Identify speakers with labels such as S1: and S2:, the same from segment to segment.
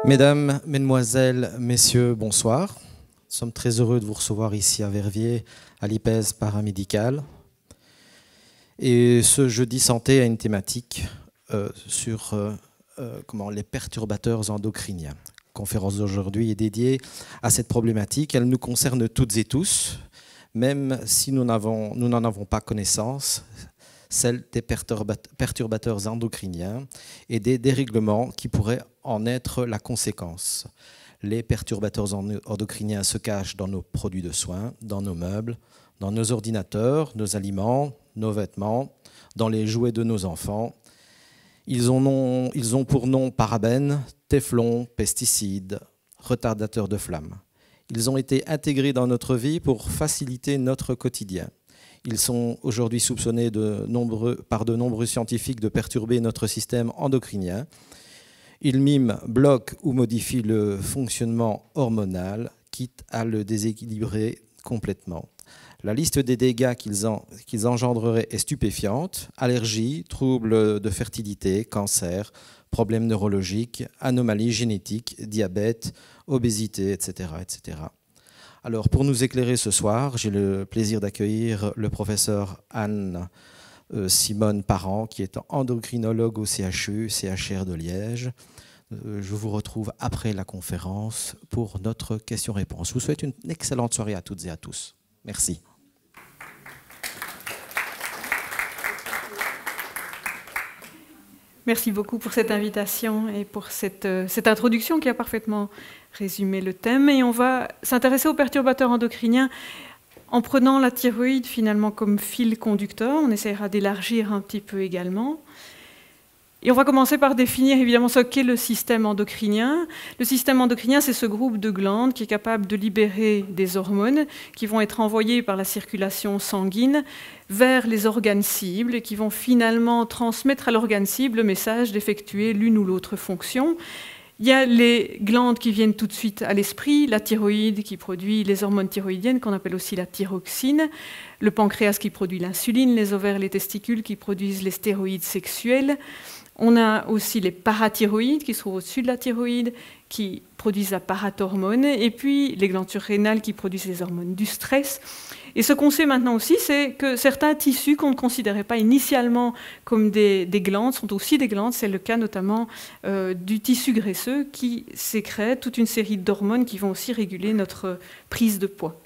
S1: Mesdames, Mesdemoiselles, Messieurs, bonsoir. Nous sommes très heureux de vous recevoir ici à Verviers, à l'IPES paramédical. Et ce jeudi santé a une thématique sur les perturbateurs endocriniens. La conférence d'aujourd'hui est dédiée à cette problématique. Elle nous concerne toutes et tous, même si nous n'en avons pas connaissance, celle des perturbateurs endocriniens et des dérèglements qui pourraient en être la conséquence. Les perturbateurs endocriniens se cachent dans nos produits de soins, dans nos meubles, dans nos ordinateurs, nos aliments, nos vêtements, dans les jouets de nos enfants. Ils ont pour nom parabènes, téflons, pesticides, retardateurs de flamme. Ils ont été intégrés dans notre vie pour faciliter notre quotidien. Ils sont aujourd'hui soupçonnés par de nombreux scientifiques de perturber notre système endocrinien. Ils miment, bloquent ou modifient le fonctionnement hormonal, quitte à le déséquilibrer complètement. La liste des dégâts qu'ils engendreraient est stupéfiante. Allergies, troubles de fertilité, cancer, problèmes neurologiques, anomalies génétiques, diabète, obésité, etc., etc. Alors, pour nous éclairer ce soir, j'ai le plaisir d'accueillir le professeur Anne-Simone Parent, qui est endocrinologue au CHU, CHR de Liège. Je vous retrouve après la conférence pour notre question-réponse. Je vous souhaite une excellente soirée à toutes et à tous. Merci.
S2: Merci beaucoup pour cette invitation et pour cette introduction qui a parfaitement résumé le thème. Et on va s'intéresser aux perturbateurs endocriniens en prenant la thyroïde finalement comme fil conducteur. On essaiera d'élargir un petit peu également. Et on va commencer par définir évidemment ce qu'est le système endocrinien. Le système endocrinien, c'est ce groupe de glandes qui est capable de libérer des hormones qui vont être envoyées par la circulation sanguine vers les organes cibles et qui vont finalement transmettre à l'organe cible le message d'effectuer l'une ou l'autre fonction. Il y a les glandes qui viennent tout de suite à l'esprit, la thyroïde qui produit les hormones thyroïdiennes qu'on appelle aussi la thyroxine, le pancréas qui produit l'insuline, les ovaires, les testicules qui produisent les stéroïdes sexuels. On a aussi les parathyroïdes qui se trouvent au-dessus de la thyroïde, qui produisent la parathormone, et puis les glandes surrénales qui produisent les hormones du stress. Et ce qu'on sait maintenant aussi, c'est que certains tissus qu'on ne considérait pas initialement comme des glandes sont aussi des glandes. C'est le cas notamment du tissu graisseux qui sécrète toute une série d'hormones qui vont aussi réguler notre prise de poids.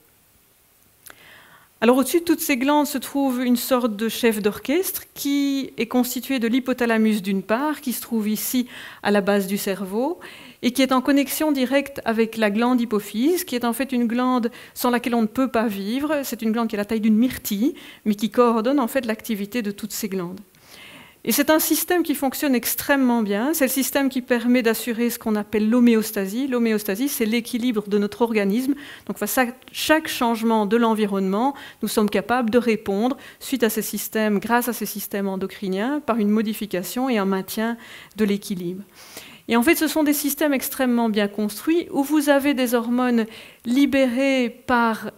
S2: Alors au-dessus de toutes ces glandes se trouve une sorte de chef d'orchestre qui est constitué de l'hypothalamus d'une part, qui se trouve ici à la base du cerveau, et qui est en connexion directe avec la glande hypophyse, qui est en fait une glande sans laquelle on ne peut pas vivre. C'est une glande qui a la taille d'une myrtille, mais qui coordonne en fait l'activité de toutes ces glandes. Et c'est un système qui fonctionne extrêmement bien. C'est le système qui permet d'assurer ce qu'on appelle l'homéostasie. L'homéostasie, c'est l'équilibre de notre organisme. Donc face à chaque changement de l'environnement, nous sommes capables de répondre suite à ces systèmes, grâce à ces systèmes endocriniens, par une modification et un maintien de l'équilibre. Et en fait, ce sont des systèmes extrêmement bien construits où vous avez des hormones libérées par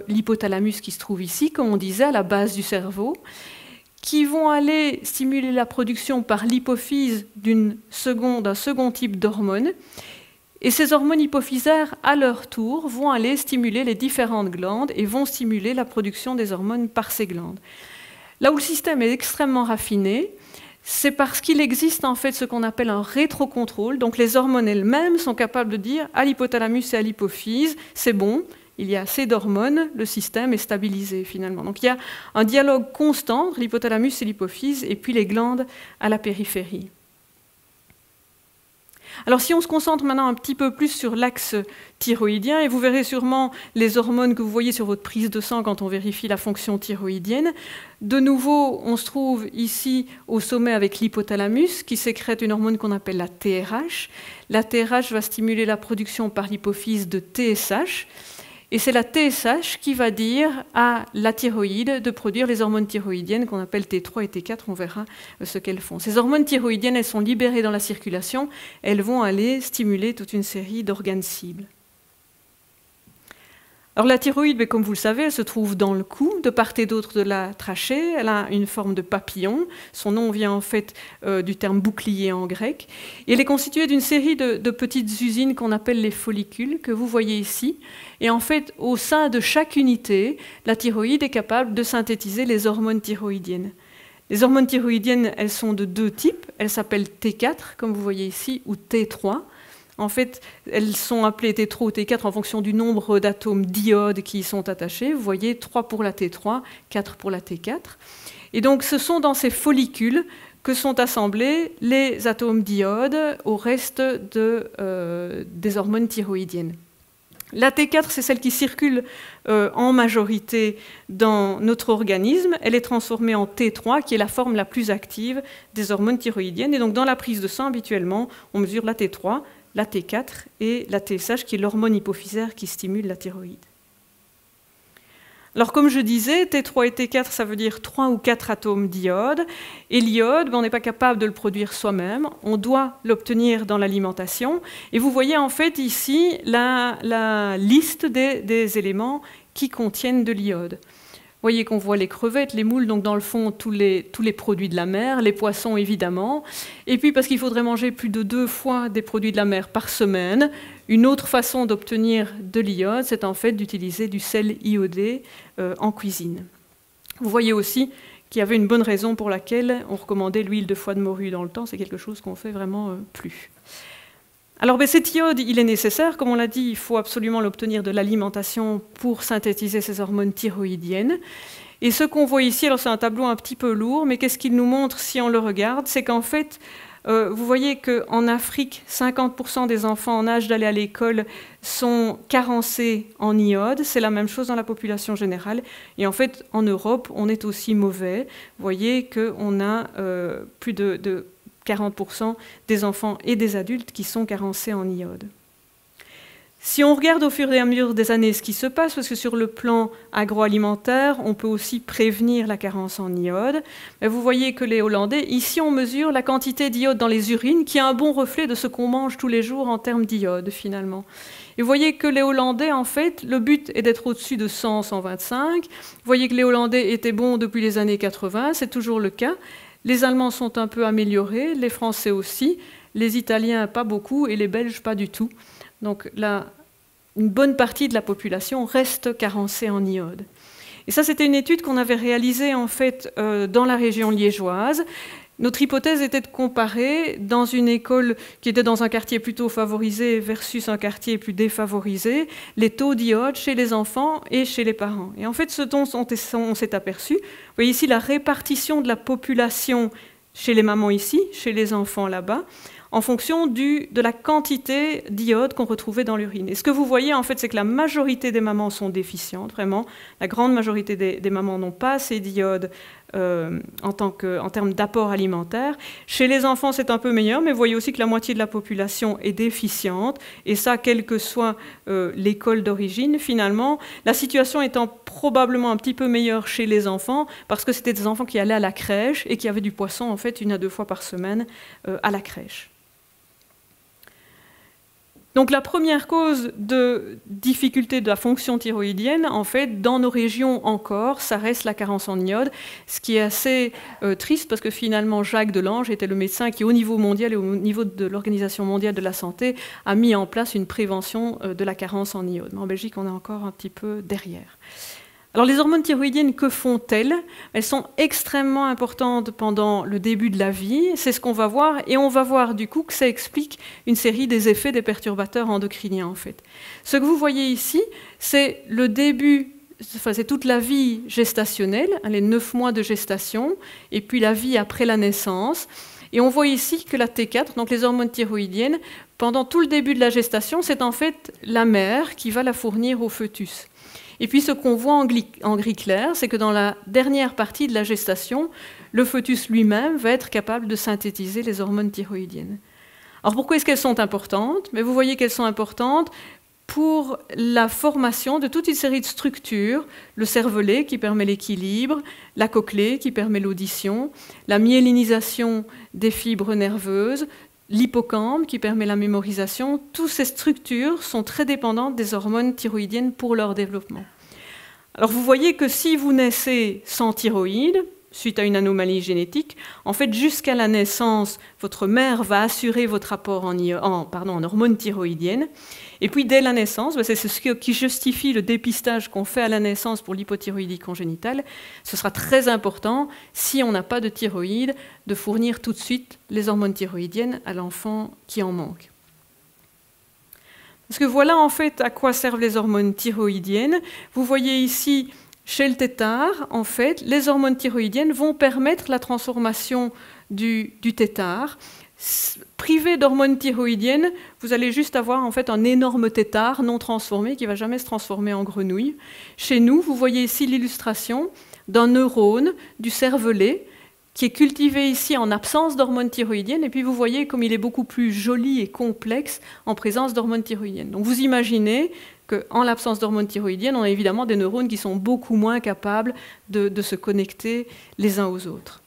S2: l'hypothalamus qui se trouve ici, comme on disait, à la base du cerveau, qui vont aller stimuler la production par l'hypophyse d'un second type d'hormones. Et ces hormones hypophysaires, à leur tour, vont aller stimuler les différentes glandes et vont stimuler la production des hormones par ces glandes. Là où le système est extrêmement raffiné, c'est parce qu'il existe en fait ce qu'on appelle un rétrocontrôle. Donc les hormones elles-mêmes sont capables de dire à l'hypothalamus et à l'hypophyse, c'est bon, il y a assez d'hormones, le système est stabilisé finalement. Donc il y a un dialogue constant entre l'hypothalamus et l'hypophyse et puis les glandes à la périphérie. Alors si on se concentre maintenant un petit peu plus sur l'axe thyroïdien, et vous verrez sûrement les hormones que vous voyez sur votre prise de sang quand on vérifie la fonction thyroïdienne, de nouveau on se trouve ici au sommet avec l'hypothalamus qui sécrète une hormone qu'on appelle la TRH. La TRH va stimuler la production par l'hypophyse de TSH, et c'est la TSH qui va dire à la thyroïde de produire les hormones thyroïdiennes qu'on appelle T3 et T4, on verra ce qu'elles font. Ces hormones thyroïdiennes, elles sont libérées dans la circulation, elles vont aller stimuler toute une série d'organes cibles. Alors la thyroïde, comme vous le savez, elle se trouve dans le cou, de part et d'autre de la trachée. Elle a une forme de papillon. Son nom vient en fait du terme bouclier en grec. Et elle est constituée d'une série de petites usines qu'on appelle les follicules, que vous voyez ici. Et en fait, au sein de chaque unité, la thyroïde est capable de synthétiser les hormones thyroïdiennes. Les hormones thyroïdiennes, elles sont de deux types. Elles s'appellent T4, comme vous voyez ici, ou T3. En fait, elles sont appelées T3 ou T4 en fonction du nombre d'atomes d'iode qui y sont attachés. Vous voyez, 3 pour la T3, 4 pour la T4. Et donc, ce sont dans ces follicules que sont assemblés les atomes d'iode au reste des hormones thyroïdiennes. La T4, c'est celle qui circule en majorité dans notre organisme. Elle est transformée en T3, qui est la forme la plus active des hormones thyroïdiennes. Et donc, dans la prise de sang, habituellement, on mesure la T3, la T4 et la TSH, qui est l'hormone hypophysaire qui stimule la thyroïde. Alors, comme je disais, T3 et T4, ça veut dire 3 ou 4 atomes d'iode. Et l'iode, on n'est pas capable de le produire soi-même. On doit l'obtenir dans l'alimentation. Et vous voyez en fait ici la liste des éléments qui contiennent de l'iode. Vous voyez qu'on voit les crevettes, les moules, donc dans le fond, tous les produits de la mer, les poissons évidemment. Et puis, parce qu'il faudrait manger plus de 2 fois des produits de la mer par semaine, une autre façon d'obtenir de l'iode, c'est en fait d'utiliser du sel iodé en cuisine. Vous voyez aussi qu'il y avait une bonne raison pour laquelle on recommandait l'huile de foie de morue dans le temps. C'est quelque chose qu'on fait vraiment plus. Alors, cet iode, il est nécessaire. Comme on l'a dit, il faut absolument l'obtenir de l'alimentation pour synthétiser ces hormones thyroïdiennes. Et ce qu'on voit ici, alors c'est un tableau un petit peu lourd, mais qu'est-ce qu'il nous montre si on le regarde? C'est qu'en fait, vous voyez qu'en Afrique, 50% des enfants en âge d'aller à l'école sont carencés en iode. C'est la même chose dans la population générale. Et en fait, en Europe, on est aussi mauvais. Vous voyez qu'on a plus de 40% des enfants et des adultes qui sont carencés en iode. Si on regarde au fur et à mesure des années ce qui se passe, parce que sur le plan agroalimentaire, on peut aussi prévenir la carence en iode, mais vous voyez que les Hollandais, ici on mesure la quantité d'iode dans les urines, qui est un bon reflet de ce qu'on mange tous les jours en termes d'iode finalement. Et vous voyez que les Hollandais, en fait, le but est d'être au-dessus de 100, 125. Vous voyez que les Hollandais étaient bons depuis les années 80, c'est toujours le cas. Les Allemands sont un peu améliorés, les Français aussi, les Italiens pas beaucoup et les Belges pas du tout. Donc là, une bonne partie de la population reste carencée en iode. Et ça, c'était une étude qu'on avait réalisée en fait dans la région liégeoise. Notre hypothèse était de comparer dans une école qui était dans un quartier plutôt favorisé versus un quartier plus défavorisé, les taux d'iode chez les enfants et chez les parents. Et en fait, ce dont on s'est aperçu, vous voyez ici la répartition de la population chez les mamans ici, chez les enfants là-bas, en fonction de la quantité d'iode qu'on retrouvait dans l'urine. Et ce que vous voyez, en fait, c'est que la majorité des mamans sont déficientes, vraiment. La grande majorité des mamans n'ont pas assez d'iode en termes d'apport alimentaire. Chez les enfants, c'est un peu meilleur, mais vous voyez aussi que la moitié de la population est déficiente. Et ça, quelle que soit l'école d'origine, finalement, la situation étant probablement un petit peu meilleure chez les enfants, parce que c'était des enfants qui allaient à la crèche et qui avaient du poisson, en fait, 1 à 2 fois par semaine à la crèche. Donc la première cause de difficulté de la fonction thyroïdienne, en fait, dans nos régions encore, ça reste la carence en iode, ce qui est assez triste parce que finalement Jacques Delange était le médecin qui, au niveau mondial et au niveau de l'Organisation mondiale de la santé, a mis en place une prévention de la carence en iode. Mais en Belgique, on est encore un petit peu derrière. Alors les hormones thyroïdiennes, que font-elles? Elles sont extrêmement importantes pendant le début de la vie, c'est ce qu'on va voir, et on va voir du coup que ça explique une série des effets des perturbateurs endocriniens en fait. Ce que vous voyez ici, c'est le début, enfin c'est toute la vie gestationnelle, les 9 mois de gestation, et puis la vie après la naissance. Et on voit ici que la T4, donc les hormones thyroïdiennes, pendant tout le début de la gestation, c'est en fait la mère qui va la fournir au fœtus. Et puis ce qu'on voit en gris clair, c'est que dans la dernière partie de la gestation, le fœtus lui-même va être capable de synthétiser les hormones thyroïdiennes. Alors pourquoi est-ce qu'elles sont importantes? Mais vous voyez qu'elles sont importantes pour la formation de toute une série de structures, le cervelet qui permet l'équilibre, la cochlée qui permet l'audition, la myélinisation des fibres nerveuses, l'hippocampe qui permet la mémorisation, toutes ces structures sont très dépendantes des hormones thyroïdiennes pour leur développement. Alors vous voyez que si vous naissez sans thyroïde, suite à une anomalie génétique, en fait jusqu'à la naissance, votre mère va assurer votre apport en hormones thyroïdiennes, et puis dès la naissance, c'est ce qui justifie le dépistage qu'on fait à la naissance pour l'hypothyroïdie congénitale, ce sera très important, si on n'a pas de thyroïde, de fournir tout de suite les hormones thyroïdiennes à l'enfant qui en manque. Parce que voilà en fait à quoi servent les hormones thyroïdiennes. Vous voyez ici, chez le tétard, en fait, les hormones thyroïdiennes vont permettre la transformation du tétard. Privé d'hormones thyroïdiennes, vous allez juste avoir en fait un énorme tétard non transformé qui ne va jamais se transformer en grenouille. Chez nous, vous voyez ici l'illustration d'un neurone du cervelet qui est cultivé ici en absence d'hormones thyroïdiennes, et puis vous voyez comme il est beaucoup plus joli et complexe en présence d'hormones thyroïdiennes. Donc vous imaginez qu'en l'absence d'hormones thyroïdiennes, on a évidemment des neurones qui sont beaucoup moins capables de se connecter les uns aux autres.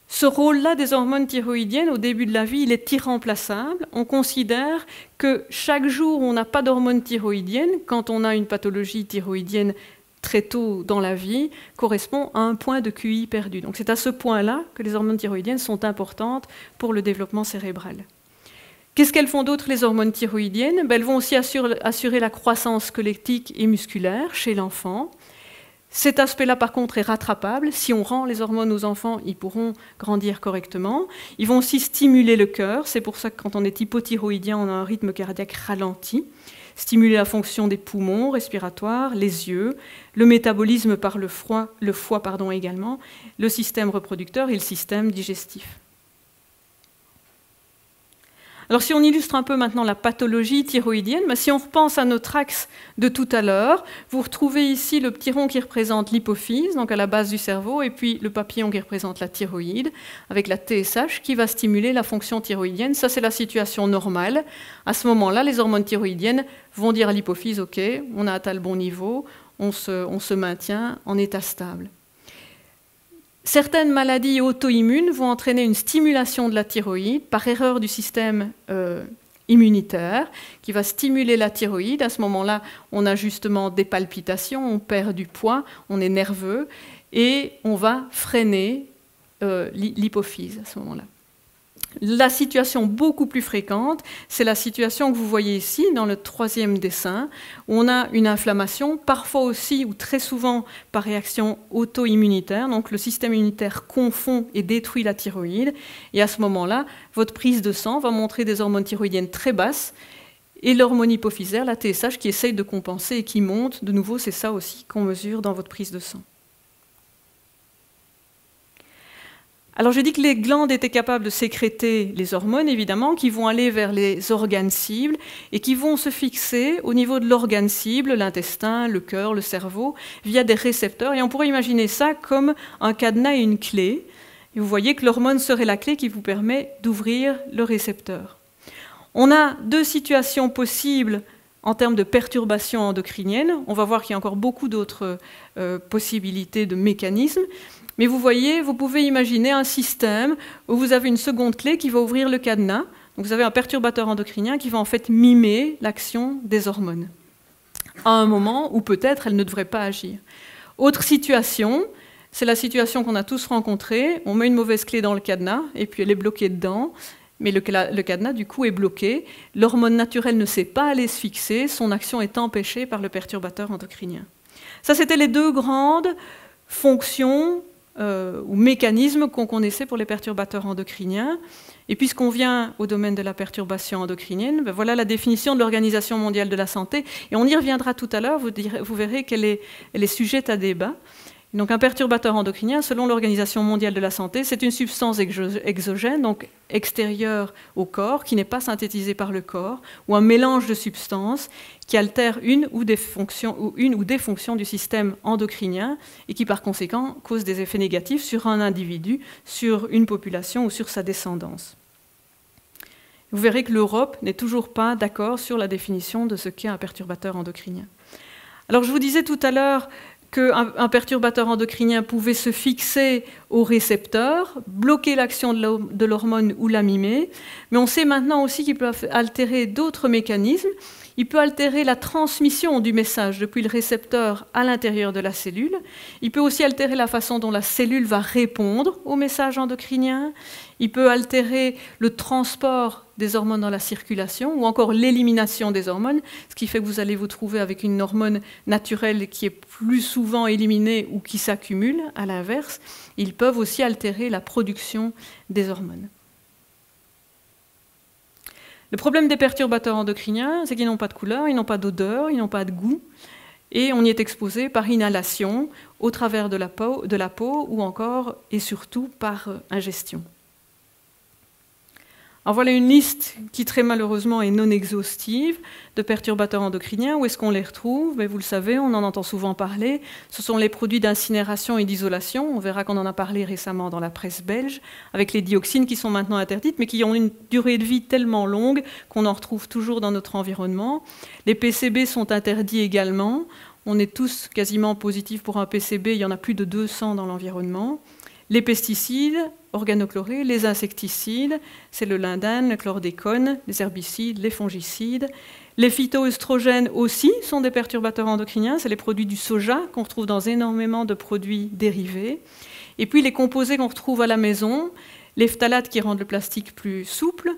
S2: Ce rôle-là des hormones thyroïdiennes, au début de la vie, il est irremplaçable. On considère que chaque jour où on n'a pas d'hormones thyroïdiennes, quand on a une pathologie thyroïdienne très tôt dans la vie, correspond à un point de QI perdu. Donc c'est à ce point-là que les hormones thyroïdiennes sont importantes pour le développement cérébral. Qu'est-ce qu'elles font d'autre, les hormones thyroïdiennes? Elles vont aussi assurer la croissance squelettique et musculaire chez l'enfant. Cet aspect-là, par contre, est rattrapable. Si on rend les hormones aux enfants, ils pourront grandir correctement. Ils vont aussi stimuler le cœur. C'est pour ça que quand on est hypothyroïdien, on a un rythme cardiaque ralenti. Stimuler la fonction des poumons respiratoires, les yeux, le métabolisme par le foie également, le système reproducteur et le système digestif. Alors si on illustre un peu maintenant la pathologie thyroïdienne, si on repense à notre axe de tout à l'heure, vous retrouvez ici le petit rond qui représente l'hypophyse, donc à la base du cerveau, et puis le papillon qui représente la thyroïde, avec la TSH qui va stimuler la fonction thyroïdienne. Ça, c'est la situation normale. À ce moment-là, les hormones thyroïdiennes vont dire à l'hypophyse, OK, on a atteint le bon niveau, on se maintient en état stable. Certaines maladies auto-immunes vont entraîner une stimulation de la thyroïde par erreur du système immunitaire qui va stimuler la thyroïde. À ce moment-là, on a justement des palpitations, on perd du poids, on est nerveux et on va freiner l'hypophyse à ce moment-là. La situation beaucoup plus fréquente, c'est la situation que vous voyez ici dans le troisième dessin, où on a une inflammation, parfois aussi ou très souvent par réaction auto-immunitaire. Donc le système immunitaire confond et détruit la thyroïde. Et à ce moment-là, votre prise de sang va montrer des hormones thyroïdiennes très basses et l'hormone hypophysaire, la TSH, qui essaye de compenser et qui monte. De nouveau, c'est ça aussi qu'on mesure dans votre prise de sang. Alors j'ai dit que les glandes étaient capables de sécréter les hormones, évidemment, qui vont aller vers les organes cibles et qui vont se fixer au niveau de l'organe cible, l'intestin, le cœur, le cerveau, via des récepteurs. Et on pourrait imaginer ça comme un cadenas et une clé. Et vous voyez que l'hormone serait la clé qui vous permet d'ouvrir le récepteur. On a deux situations possibles en termes de perturbations endocriniennes. On va voir qu'il y a encore beaucoup d'autres possibilités de mécanismes. Mais vous voyez, vous pouvez imaginer un système où vous avez une seconde clé qui va ouvrir le cadenas. Donc vous avez un perturbateur endocrinien qui va en fait mimer l'action des hormones, à un moment où peut-être elle ne devrait pas agir. Autre situation, c'est la situation qu'on a tous rencontrée. On met une mauvaise clé dans le cadenas et puis elle est bloquée dedans. Mais le cadenas, du coup, est bloqué. L'hormone naturelle ne sait pas aller se fixer. Son action est empêchée par le perturbateur endocrinien. Ça, c'était les deux grandes fonctions ou mécanismes qu'on connaissait pour les perturbateurs endocriniens. Et puisqu'on vient au domaine de la perturbation endocrinienne, voilà la définition de l'Organisation mondiale de la santé. Et on y reviendra tout à l'heure, vous verrez qu'elle est sujette à débat. Donc un perturbateur endocrinien, selon l'Organisation mondiale de la santé, c'est une substance exogène, donc extérieure au corps, qui n'est pas synthétisée par le corps, ou un mélange de substances qui altère une ou des fonctions du système endocrinien et qui par conséquent cause des effets négatifs sur un individu, sur une population ou sur sa descendance. Vous verrez que l'Europe n'est toujours pas d'accord sur la définition de ce qu'est un perturbateur endocrinien. Alors je vous disais tout à l'heure qu'un perturbateur endocrinien pouvait se fixer au récepteur, bloquer l'action de l'hormone ou la mimer. Mais on sait maintenant aussi qu'il peut altérer d'autres mécanismes. Il peut altérer la transmission du message depuis le récepteur à l'intérieur de la cellule. Il peut aussi altérer la façon dont la cellule va répondre au message endocrinien. Il peut altérer le transport des hormones dans la circulation ou encore l'élimination des hormones, ce qui fait que vous allez vous trouver avec une hormone naturelle qui est plus souvent éliminée ou qui s'accumule. À l'inverse, ils peuvent aussi altérer la production des hormones. Le problème des perturbateurs endocriniens, c'est qu'ils n'ont pas de couleur, ils n'ont pas d'odeur, ils n'ont pas de goût, et on y est exposé par inhalation, au travers de la peau ou encore et surtout par ingestion. Alors voilà une liste qui très malheureusement est non exhaustive de perturbateurs endocriniens. Où est-ce qu'on les retrouve? Mais vous le savez, on en entend souvent parler. Ce sont les produits d'incinération et d'isolation. On verra qu'on en a parlé récemment dans la presse belge, avec les dioxines qui sont maintenant interdites, mais qui ont une durée de vie tellement longue qu'on en retrouve toujours dans notre environnement. Les PCB sont interdits également. On est tous quasiment positifs pour un PCB, il y en a plus de 200 dans l'environnement. Les pesticides, organochlorés, les insecticides, c'est le lindane, le chlordécone, les herbicides, les fongicides. Les phytoœstrogènes aussi sont des perturbateurs endocriniens, c'est les produits du soja qu'on retrouve dans énormément de produits dérivés. Et puis les composés qu'on retrouve à la maison, les phtalates qui rendent le plastique plus souple,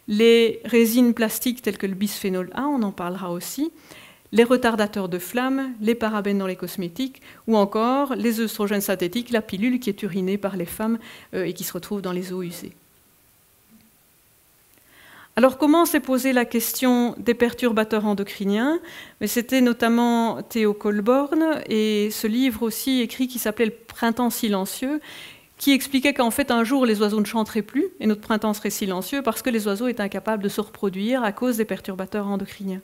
S2: les résines plastiques telles que le bisphénol A, on en parlera aussi, les retardateurs de flamme, les parabènes dans les cosmétiques, ou encore les œstrogènes synthétiques, la pilule qui est urinée par les femmes et qui se retrouve dans les eaux usées. Alors comment s'est posée la question des perturbateurs endocriniens? C'était notamment Theo Colborn et ce livre aussi écrit qui s'appelait « Le printemps silencieux », qui expliquait qu'en fait un jour les oiseaux ne chanteraient plus et notre printemps serait silencieux parce que les oiseaux étaient incapables de se reproduire à cause des perturbateurs endocriniens.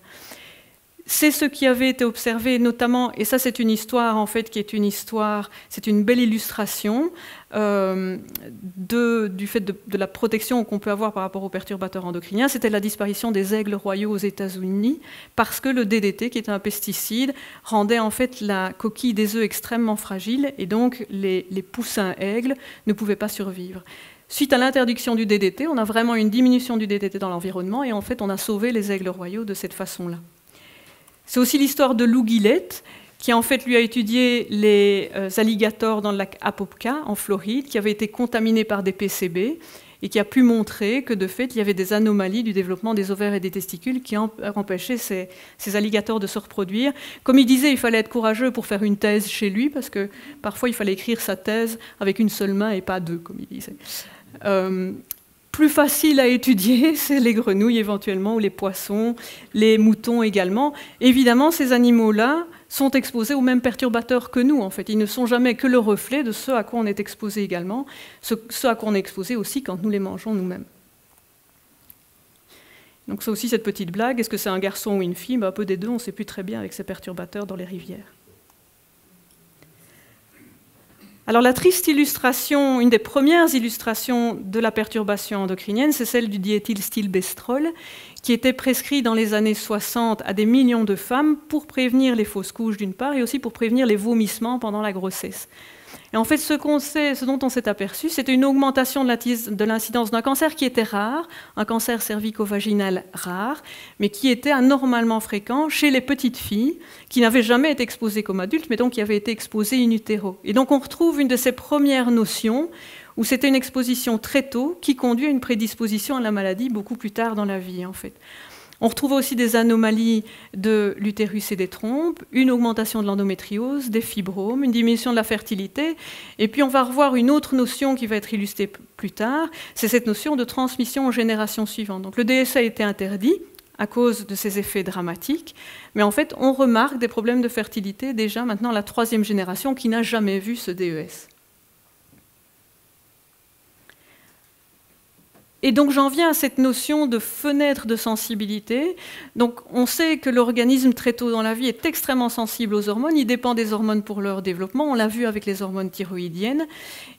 S2: C'est ce qui avait été observé notamment, et ça c'est une histoire en fait qui est une histoire, c'est une belle illustration du fait de la protection qu'on peut avoir par rapport aux perturbateurs endocriniens, c'était la disparition des aigles royaux aux États-Unis parce que le DDT, qui est un pesticide, rendait en fait la coquille des œufs extrêmement fragile et donc les poussins aigles ne pouvaient pas survivre. Suite à l'interdiction du DDT, on a vraiment une diminution du DDT dans l'environnement et en fait on a sauvé les aigles royaux de cette façon-là. C'est aussi l'histoire de Lou Guillette, qui en fait lui a étudié les alligators dans le lac Apopka, en Floride, qui avaient été contaminés par des PCB, et qui a pu montrer que de fait, il y avait des anomalies du développement des ovaires et des testicules qui empêchaient ces alligators de se reproduire. Comme il disait, il fallait être courageux pour faire une thèse chez lui, parce que parfois il fallait écrire sa thèse avec une seule main et pas deux, comme il disait. Plus facile à étudier, c'est les grenouilles éventuellement, ou les poissons, les moutons également. Évidemment, ces animaux-là sont exposés aux mêmes perturbateurs que nous, en fait. Ils ne sont jamais que le reflet de ce à quoi on est exposé également, ce à quoi on est exposé aussi quand nous les mangeons nous-mêmes. Donc c'est aussi cette petite blague, est-ce que c'est un garçon ou une fille? Un peu des deux, on ne sait plus très bien avec ces perturbateurs dans les rivières. Alors la triste illustration, une des premières illustrations de la perturbation endocrinienne, c'est celle du diéthylstilbestrol, qui était prescrit dans les années 60 à des millions de femmes pour prévenir les fausses couches d'une part et aussi pour prévenir les vomissements pendant la grossesse. Et en fait, ce dont on s'est aperçu, c'était une augmentation de l'incidence d'un cancer qui était rare, un cancer cervico-vaginal rare, mais qui était anormalement fréquent chez les petites filles qui n'avaient jamais été exposées comme adultes, mais donc qui avaient été exposées in utero. Et donc on retrouve une de ces premières notions où c'était une exposition très tôt qui conduit à une prédisposition à la maladie beaucoup plus tard dans la vie, en fait. On retrouve aussi des anomalies de l'utérus et des trompes, une augmentation de l'endométriose, des fibromes, une diminution de la fertilité. Et puis on va revoir une autre notion qui va être illustrée plus tard, c'est cette notion de transmission aux générations suivantes. Donc le DSA a été interdit à cause de ses effets dramatiques, mais en fait on remarque des problèmes de fertilité déjà maintenant à la 3e génération qui n'a jamais vu ce DES. Et donc j'en viens à cette notion de fenêtre de sensibilité. Donc on sait que l'organisme très tôt dans la vie est extrêmement sensible aux hormones, il dépend des hormones pour leur développement, on l'a vu avec les hormones thyroïdiennes.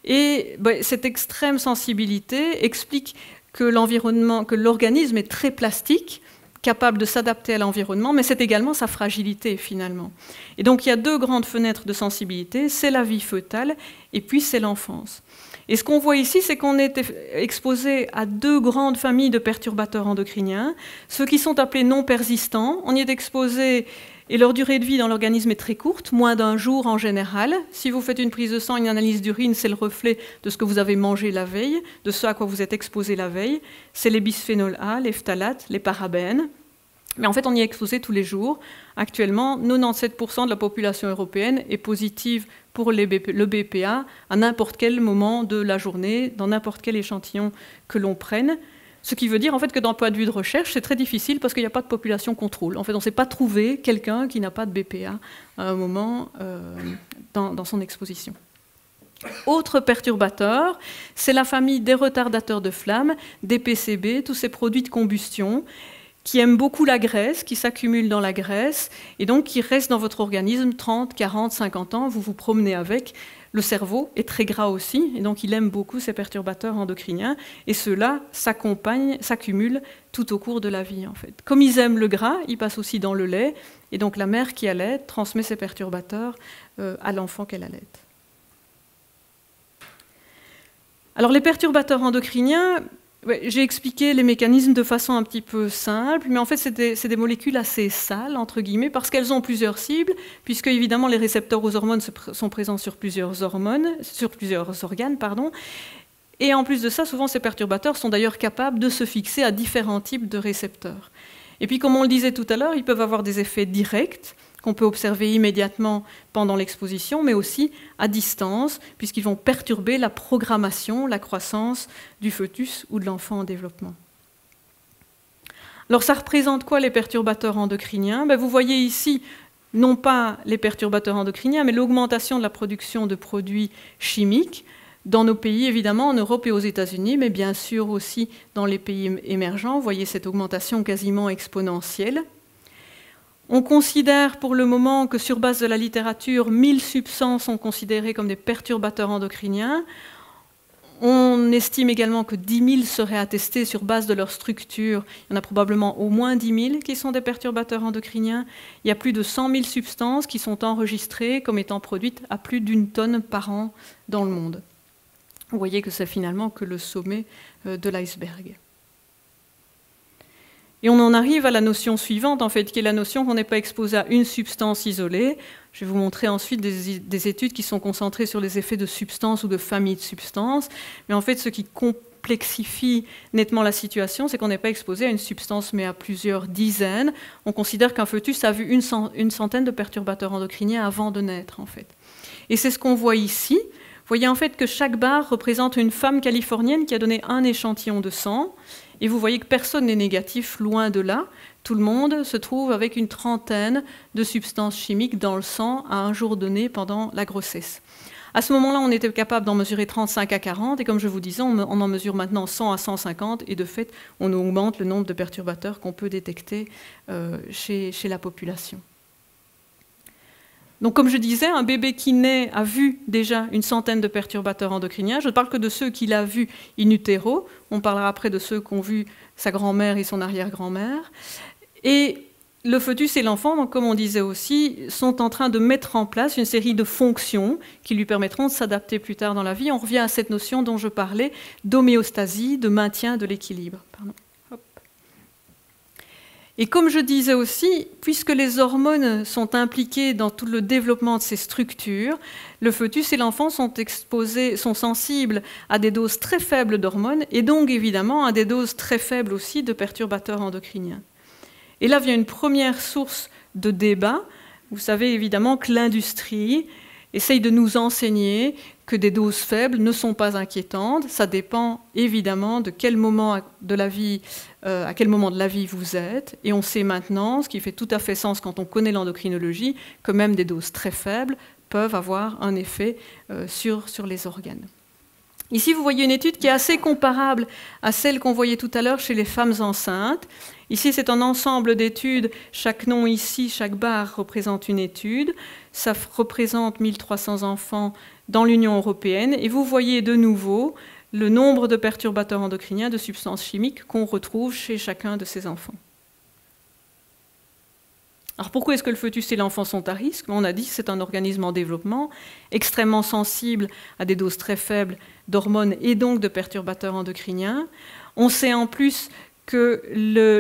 S2: Et cette extrême sensibilité explique que l'organisme est très plastique, capable de s'adapter à l'environnement, mais c'est également sa fragilité finalement. Et donc il y a deux grandes fenêtres de sensibilité, c'est la vie fœtale et puis c'est l'enfance. Et ce qu'on voit ici, c'est qu'on est exposé à deux grandes familles de perturbateurs endocriniens, ceux qui sont appelés non persistants, on y est exposé et leur durée de vie dans l'organisme est très courte, moins d'un jour en général. Si vous faites une prise de sang, une analyse d'urine, c'est le reflet de ce que vous avez mangé la veille, de ce à quoi vous êtes exposé la veille. C'est les bisphénols A, les phtalates, les parabènes. Mais en fait, on y est exposé tous les jours. Actuellement, 97% de la population européenne est positive pour le BPA à n'importe quel moment de la journée, dans n'importe quel échantillon que l'on prenne. Ce qui veut dire en fait, que d'un point de vue de recherche, c'est très difficile parce qu'il n'y a pas de population contrôle. En fait, on ne sait pas trouver quelqu'un qui n'a pas de BPA à un moment dans son exposition. Autre perturbateur, c'est la famille des retardateurs de flamme, des PCB, tous ces produits de combustion qui aiment beaucoup la graisse, qui s'accumulent dans la graisse et donc qui restent dans votre organisme 30, 40, 50 ans, vous vous promenez avec. Le cerveau est très gras aussi, et donc il aime beaucoup ces perturbateurs endocriniens, et ceux-là s'accumulent tout au cours de la vie, en fait. Comme ils aiment le gras, ils passent aussi dans le lait, et donc la mère qui allait transmet ces perturbateurs à l'enfant qu'elle allait. Alors les perturbateurs endocriniens, j'ai expliqué les mécanismes de façon un petit peu simple, mais en fait c'est des molécules assez sales, entre guillemets, parce qu'elles ont plusieurs cibles, puisque évidemment les récepteurs aux hormones sont présents sur plusieurs organes, et en plus de ça, souvent ces perturbateurs sont d'ailleurs capables de se fixer à différents types de récepteurs. Et puis comme on le disait tout à l'heure, ils peuvent avoir des effets directs, qu'on peut observer immédiatement pendant l'exposition, mais aussi à distance, puisqu'ils vont perturber la programmation, la croissance du fœtus ou de l'enfant en développement. Alors ça représente quoi les perturbateurs endocriniens ? Vous voyez ici, non pas les perturbateurs endocriniens, mais l'augmentation de la production de produits chimiques, dans nos pays évidemment, en Europe et aux États-Unis, mais bien sûr aussi dans les pays émergents. Vous voyez cette augmentation quasiment exponentielle. On considère pour le moment que sur base de la littérature, 1000 substances sont considérées comme des perturbateurs endocriniens. On estime également que 10 000 seraient attestés sur base de leur structure. Il y en a probablement au moins 10 000 qui sont des perturbateurs endocriniens. Il y a plus de 100 000 substances qui sont enregistrées comme étant produites à plus d'1 tonne par an dans le monde. Vous voyez que c'est finalement que le sommet de l'iceberg. Et on en arrive à la notion suivante, en fait, qui est la notion qu'on n'est pas exposé à une substance isolée. Je vais vous montrer ensuite des études qui sont concentrées sur les effets de substances ou de familles de substances. Mais en fait, ce qui complexifie nettement la situation, c'est qu'on n'est pas exposé à une substance, mais à plusieurs dizaines. On considère qu'un fœtus a vu une centaine de perturbateurs endocriniens avant de naître, en fait. Et c'est ce qu'on voit ici. Vous voyez en fait que chaque barre représente une femme californienne qui a donné un échantillon de sang. Et vous voyez que personne n'est négatif, loin de là. Tout le monde se trouve avec une trentaine de substances chimiques dans le sang à un jour donné pendant la grossesse. À ce moment-là, on était capable d'en mesurer 35 à 40, et comme je vous disais, on en mesure maintenant 100 à 150, et de fait, on augmente le nombre de perturbateurs qu'on peut détecter chez la population. Donc, comme je disais, un bébé qui naît a vu déjà une centaine de perturbateurs endocriniens. Je ne parle que de ceux qu'il a vus in utero. On parlera après de ceux qu'ont vu sa grand-mère et son arrière-grand-mère. Et le fœtus et l'enfant, donc, comme on disait aussi, sont en train de mettre en place une série de fonctions qui lui permettront de s'adapter plus tard dans la vie. On revient à cette notion dont je parlais d'homéostasie, de maintien de l'équilibre. Et comme je disais aussi, puisque les hormones sont impliquées dans tout le développement de ces structures, le fœtus et l'enfant sont sensibles à des doses très faibles d'hormones et donc évidemment à des doses très faibles aussi de perturbateurs endocriniens. Et là vient une première source de débat. Vous savez évidemment que l'industrie essaye de nous enseigner que des doses faibles ne sont pas inquiétantes. Ça dépend évidemment de quel moment de la vie, à quel moment de la vie vous êtes. Et on sait maintenant, ce qui fait tout à fait sens quand on connaît l'endocrinologie, que même des doses très faibles peuvent avoir un effet sur les organes. Ici, vous voyez une étude qui est assez comparable à celle qu'on voyait tout à l'heure chez les femmes enceintes. Ici, c'est un ensemble d'études. Chaque nom ici, chaque barre représente une étude. Ça représente 1300 enfants dans l'Union européenne. Et vous voyez de nouveau le nombre de perturbateurs endocriniens, de substances chimiques qu'on retrouve chez chacun de ces enfants. Alors pourquoi est-ce que le fœtus et l'enfant sont à risque? On a dit que c'est un organisme en développement, extrêmement sensible à des doses très faibles d'hormones et donc de perturbateurs endocriniens. On sait en plus que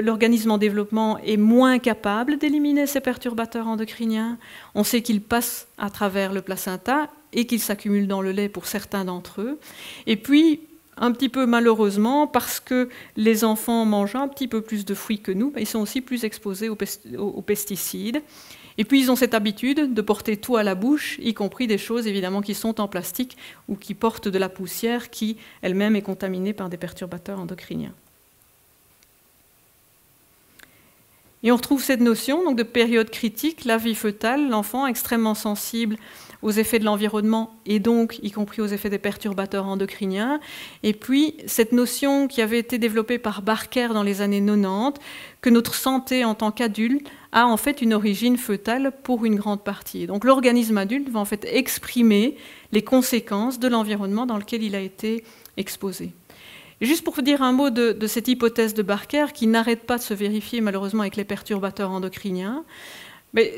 S2: l'organisme en développement est moins capable d'éliminer ces perturbateurs endocriniens. On sait qu'ils passent à travers le placenta et qu'ils s'accumulent dans le lait pour certains d'entre eux. Et puis, un petit peu malheureusement, parce que les enfants mangent un petit peu plus de fruits que nous, ils sont aussi plus exposés aux pesticides. Et puis ils ont cette habitude de porter tout à la bouche, y compris des choses évidemment qui sont en plastique ou qui portent de la poussière qui elle-même est contaminée par des perturbateurs endocriniens. Et on retrouve cette notion donc, de période critique, la vie fœtale, l'enfant extrêmement sensible aux effets de l'environnement et donc y compris aux effets des perturbateurs endocriniens. Et puis cette notion qui avait été développée par Barker dans les années 90, que notre santé en tant qu'adulte a en fait une origine fœtale pour une grande partie. Et donc l'organisme adulte va en fait exprimer les conséquences de l'environnement dans lequel il a été exposé. Et juste pour vous dire un mot de cette hypothèse de Barker qui n'arrête pas de se vérifier malheureusement avec les perturbateurs endocriniens,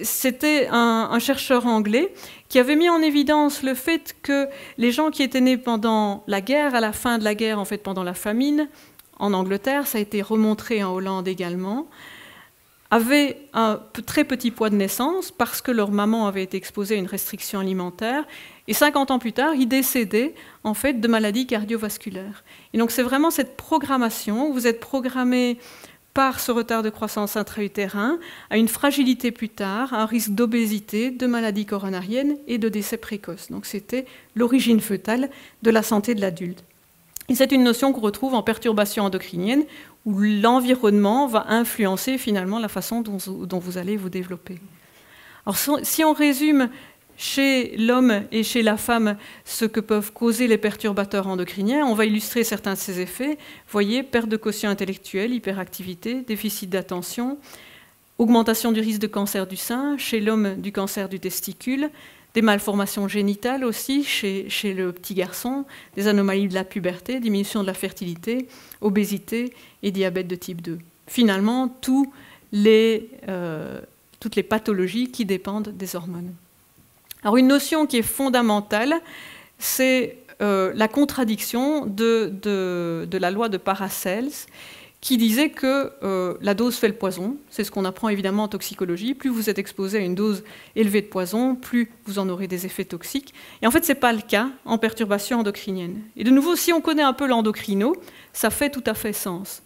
S2: c'était un chercheur anglais qui avait mis en évidence le fait que les gens qui étaient nés pendant la guerre, à la fin de la guerre, en fait pendant la famine, en Angleterre, ça a été remontré en Hollande également, avaient un très petit poids de naissance parce que leur maman avait été exposée à une restriction alimentaire. Et 50 ans plus tard, ils décédaient en fait de maladies cardiovasculaires. Et donc c'est vraiment cette programmation où vous êtes programmé par ce retard de croissance intra-utérin à une fragilité plus tard, à un risque d'obésité, de maladies coronariennes et de décès précoces. Donc c'était l'origine fœtale de la santé de l'adulte. Et c'est une notion qu'on retrouve en perturbation endocrinienne où l'environnement va influencer finalement la façon dont vous allez vous développer. Alors si on résume chez l'homme et chez la femme ce que peuvent causer les perturbateurs endocriniens, on va illustrer certains de ces effets. Vous voyez, perte de quotient intellectuel, hyperactivité, déficit d'attention, augmentation du risque de cancer du sein, chez l'homme du cancer du testicule, des malformations génitales aussi chez le petit garçon, des anomalies de la puberté, diminution de la fertilité, obésité et diabète de type 2. Finalement, toutes les pathologies qui dépendent des hormones. Alors une notion qui est fondamentale, c'est la contradiction de la loi de Paracels, qui disait que la dose fait le poison. C'est ce qu'on apprend évidemment en toxicologie. Plus vous êtes exposé à une dose élevée de poison, plus vous en aurez des effets toxiques. Et en fait, ce n'est pas le cas en perturbation endocrinienne. Et de nouveau, si on connaît un peu l'endocrino, ça fait tout à fait sens.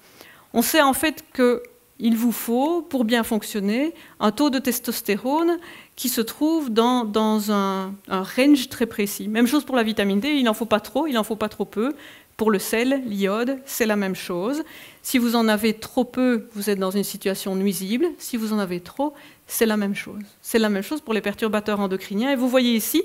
S2: On sait en fait qu'il vous faut, pour bien fonctionner, un taux de testostérone qui se trouve dans un range très précis. Même chose pour la vitamine D, il n'en faut pas trop, il n'en faut pas trop peu. Pour le sel, l'iode, c'est la même chose. Si vous en avez trop peu, vous êtes dans une situation nuisible. Si vous en avez trop, c'est la même chose. C'est la même chose pour les perturbateurs endocriniens. Et vous voyez ici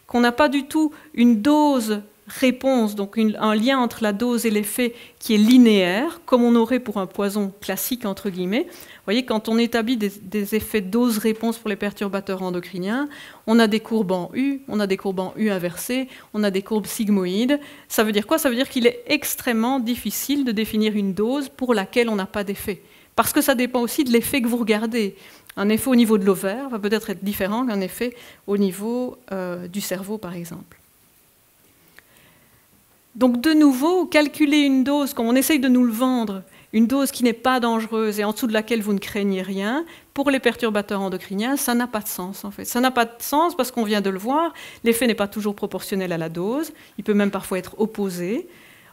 S2: qu'on n'a pas du tout une dose réponse, donc un lien entre la dose et l'effet qui est linéaire, comme on aurait pour un poison classique, entre guillemets. Vous voyez, quand on établit des effets dose-réponse pour les perturbateurs endocriniens, on a des courbes en U, on a des courbes en U inversées, on a des courbes sigmoïdes. Ça veut dire quoi? Ça veut dire qu'il est extrêmement difficile de définir une dose pour laquelle on n'a pas d'effet. Parce que ça dépend aussi de l'effet que vous regardez. Un effet au niveau de l'ovaire va peut-être être différent qu'un effet au niveau du cerveau, par exemple. Donc de nouveau, calculer une dose, comme on essaye de nous le vendre, une dose qui n'est pas dangereuse et en dessous de laquelle vous ne craignez rien, pour les perturbateurs endocriniens, ça n'a pas de sens en fait. Ça n'a pas de sens parce qu'on vient de le voir, l'effet n'est pas toujours proportionnel à la dose, il peut même parfois être opposé.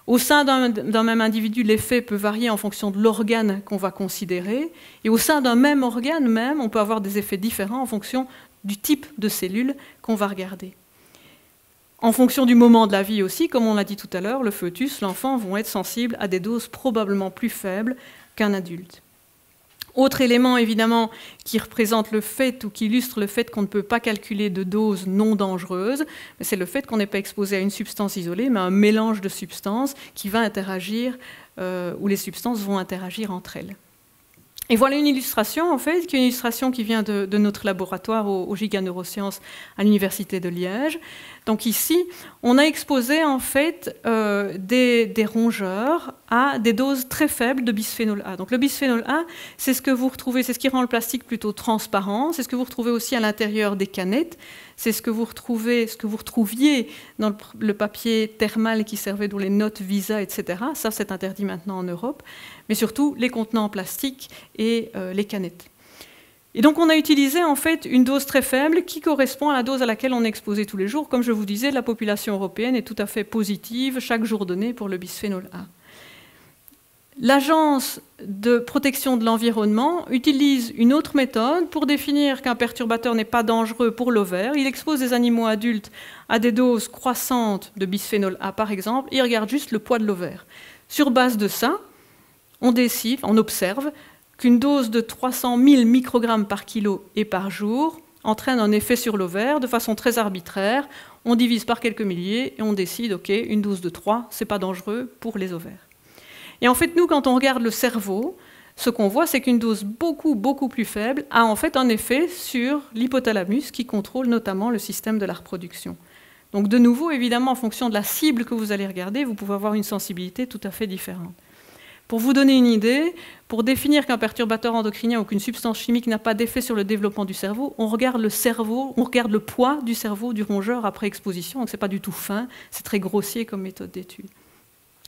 S2: Au sein d'un même individu, l'effet peut varier en fonction de l'organe qu'on va considérer, et au sein d'un même organe même, on peut avoir des effets différents en fonction du type de cellules qu'on va regarder. En fonction du moment de la vie aussi, comme on l'a dit tout à l'heure, le fœtus, l'enfant vont être sensibles à des doses probablement plus faibles qu'un adulte. Autre élément évidemment qui représente le fait ou qui illustre le fait qu'on ne peut pas calculer de doses non dangereuses, c'est le fait qu'on n'est pas exposé à une substance isolée, mais à un mélange de substances qui va interagir, où les substances vont interagir entre elles. Et voilà une illustration, en fait, qui est une illustration qui vient de notre laboratoire au Giga Neurosciences à l'Université de Liège. Donc ici, on a exposé en fait des rongeurs à des doses très faibles de bisphénol A. Donc le bisphénol A, c'est ce que vous retrouvez, c'est ce qui rend le plastique plutôt transparent, c'est ce que vous retrouvez aussi à l'intérieur des canettes, c'est ce que vous retrouviez dans le papier thermal qui servait dans les notes Visa, etc. Ça, c'est interdit maintenant en Europe, mais surtout les contenants en plastique et les canettes. Et donc on a utilisé en fait une dose très faible qui correspond à la dose à laquelle on est exposé tous les jours. Comme je vous disais, la population européenne est tout à fait positive chaque jour donné pour le bisphénol A. L'Agence de protection de l'environnement utilise une autre méthode pour définir qu'un perturbateur n'est pas dangereux pour l'ovaire. Il expose des animaux adultes à des doses croissantes de bisphénol A par exemple, et il regarde juste le poids de l'ovaire. Sur base de ça, on observe qu'une dose de 300 000 microgrammes par kilo et par jour entraîne un effet sur l'ovaire de façon très arbitraire. On divise par quelques milliers et on décide, ok, une dose de 3, c'est pas dangereux pour les ovaires. Et en fait, nous, quand on regarde le cerveau, ce qu'on voit, c'est qu'une dose beaucoup plus faible a en fait un effet sur l'hypothalamus qui contrôle notamment le système de la reproduction. Donc de nouveau, évidemment, en fonction de la cible que vous allez regarder, vous pouvez avoir une sensibilité tout à fait différente. Pour vous donner une idée, pour définir qu'un perturbateur endocrinien ou qu'une substance chimique n'a pas d'effet sur le développement du cerveau, on regarde le cerveau, on regarde le poids du cerveau du rongeur après exposition, donc ce n'est pas du tout fin, c'est très grossier comme méthode d'étude.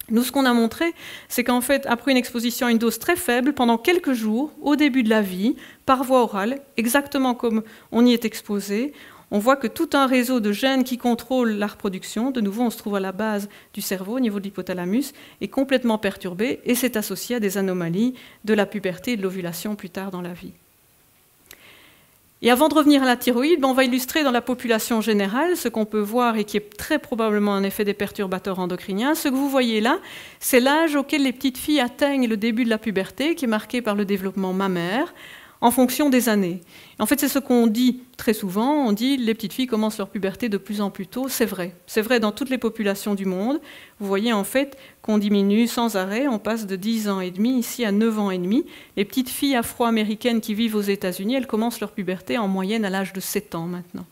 S2: Nous, ce qu'on a montré, c'est qu'en fait, après une exposition à une dose très faible, pendant quelques jours, au début de la vie, par voie orale, exactement comme on y est exposé, on voit que tout un réseau de gènes qui contrôlent la reproduction, de nouveau on se trouve à la base du cerveau, au niveau de l'hypothalamus, est complètement perturbé et c'est associé à des anomalies de la puberté et de l'ovulation plus tard dans la vie. Et avant de revenir à la thyroïde, on va illustrer dans la population générale ce qu'on peut voir et qui est très probablement un effet des perturbateurs endocriniens. Ce que vous voyez là, c'est l'âge auquel les petites filles atteignent le début de la puberté, qui est marqué par le développement mammaire, en fonction des années. En fait, c'est ce qu'on dit très souvent, on dit les petites filles commencent leur puberté de plus en plus tôt, c'est vrai dans toutes les populations du monde. Vous voyez en fait qu'on diminue sans arrêt, on passe de 10 ans et demi ici à 9 ans et demi. Les petites filles afro-américaines qui vivent aux États-Unis, elles commencent leur puberté en moyenne à l'âge de 7 ans maintenant.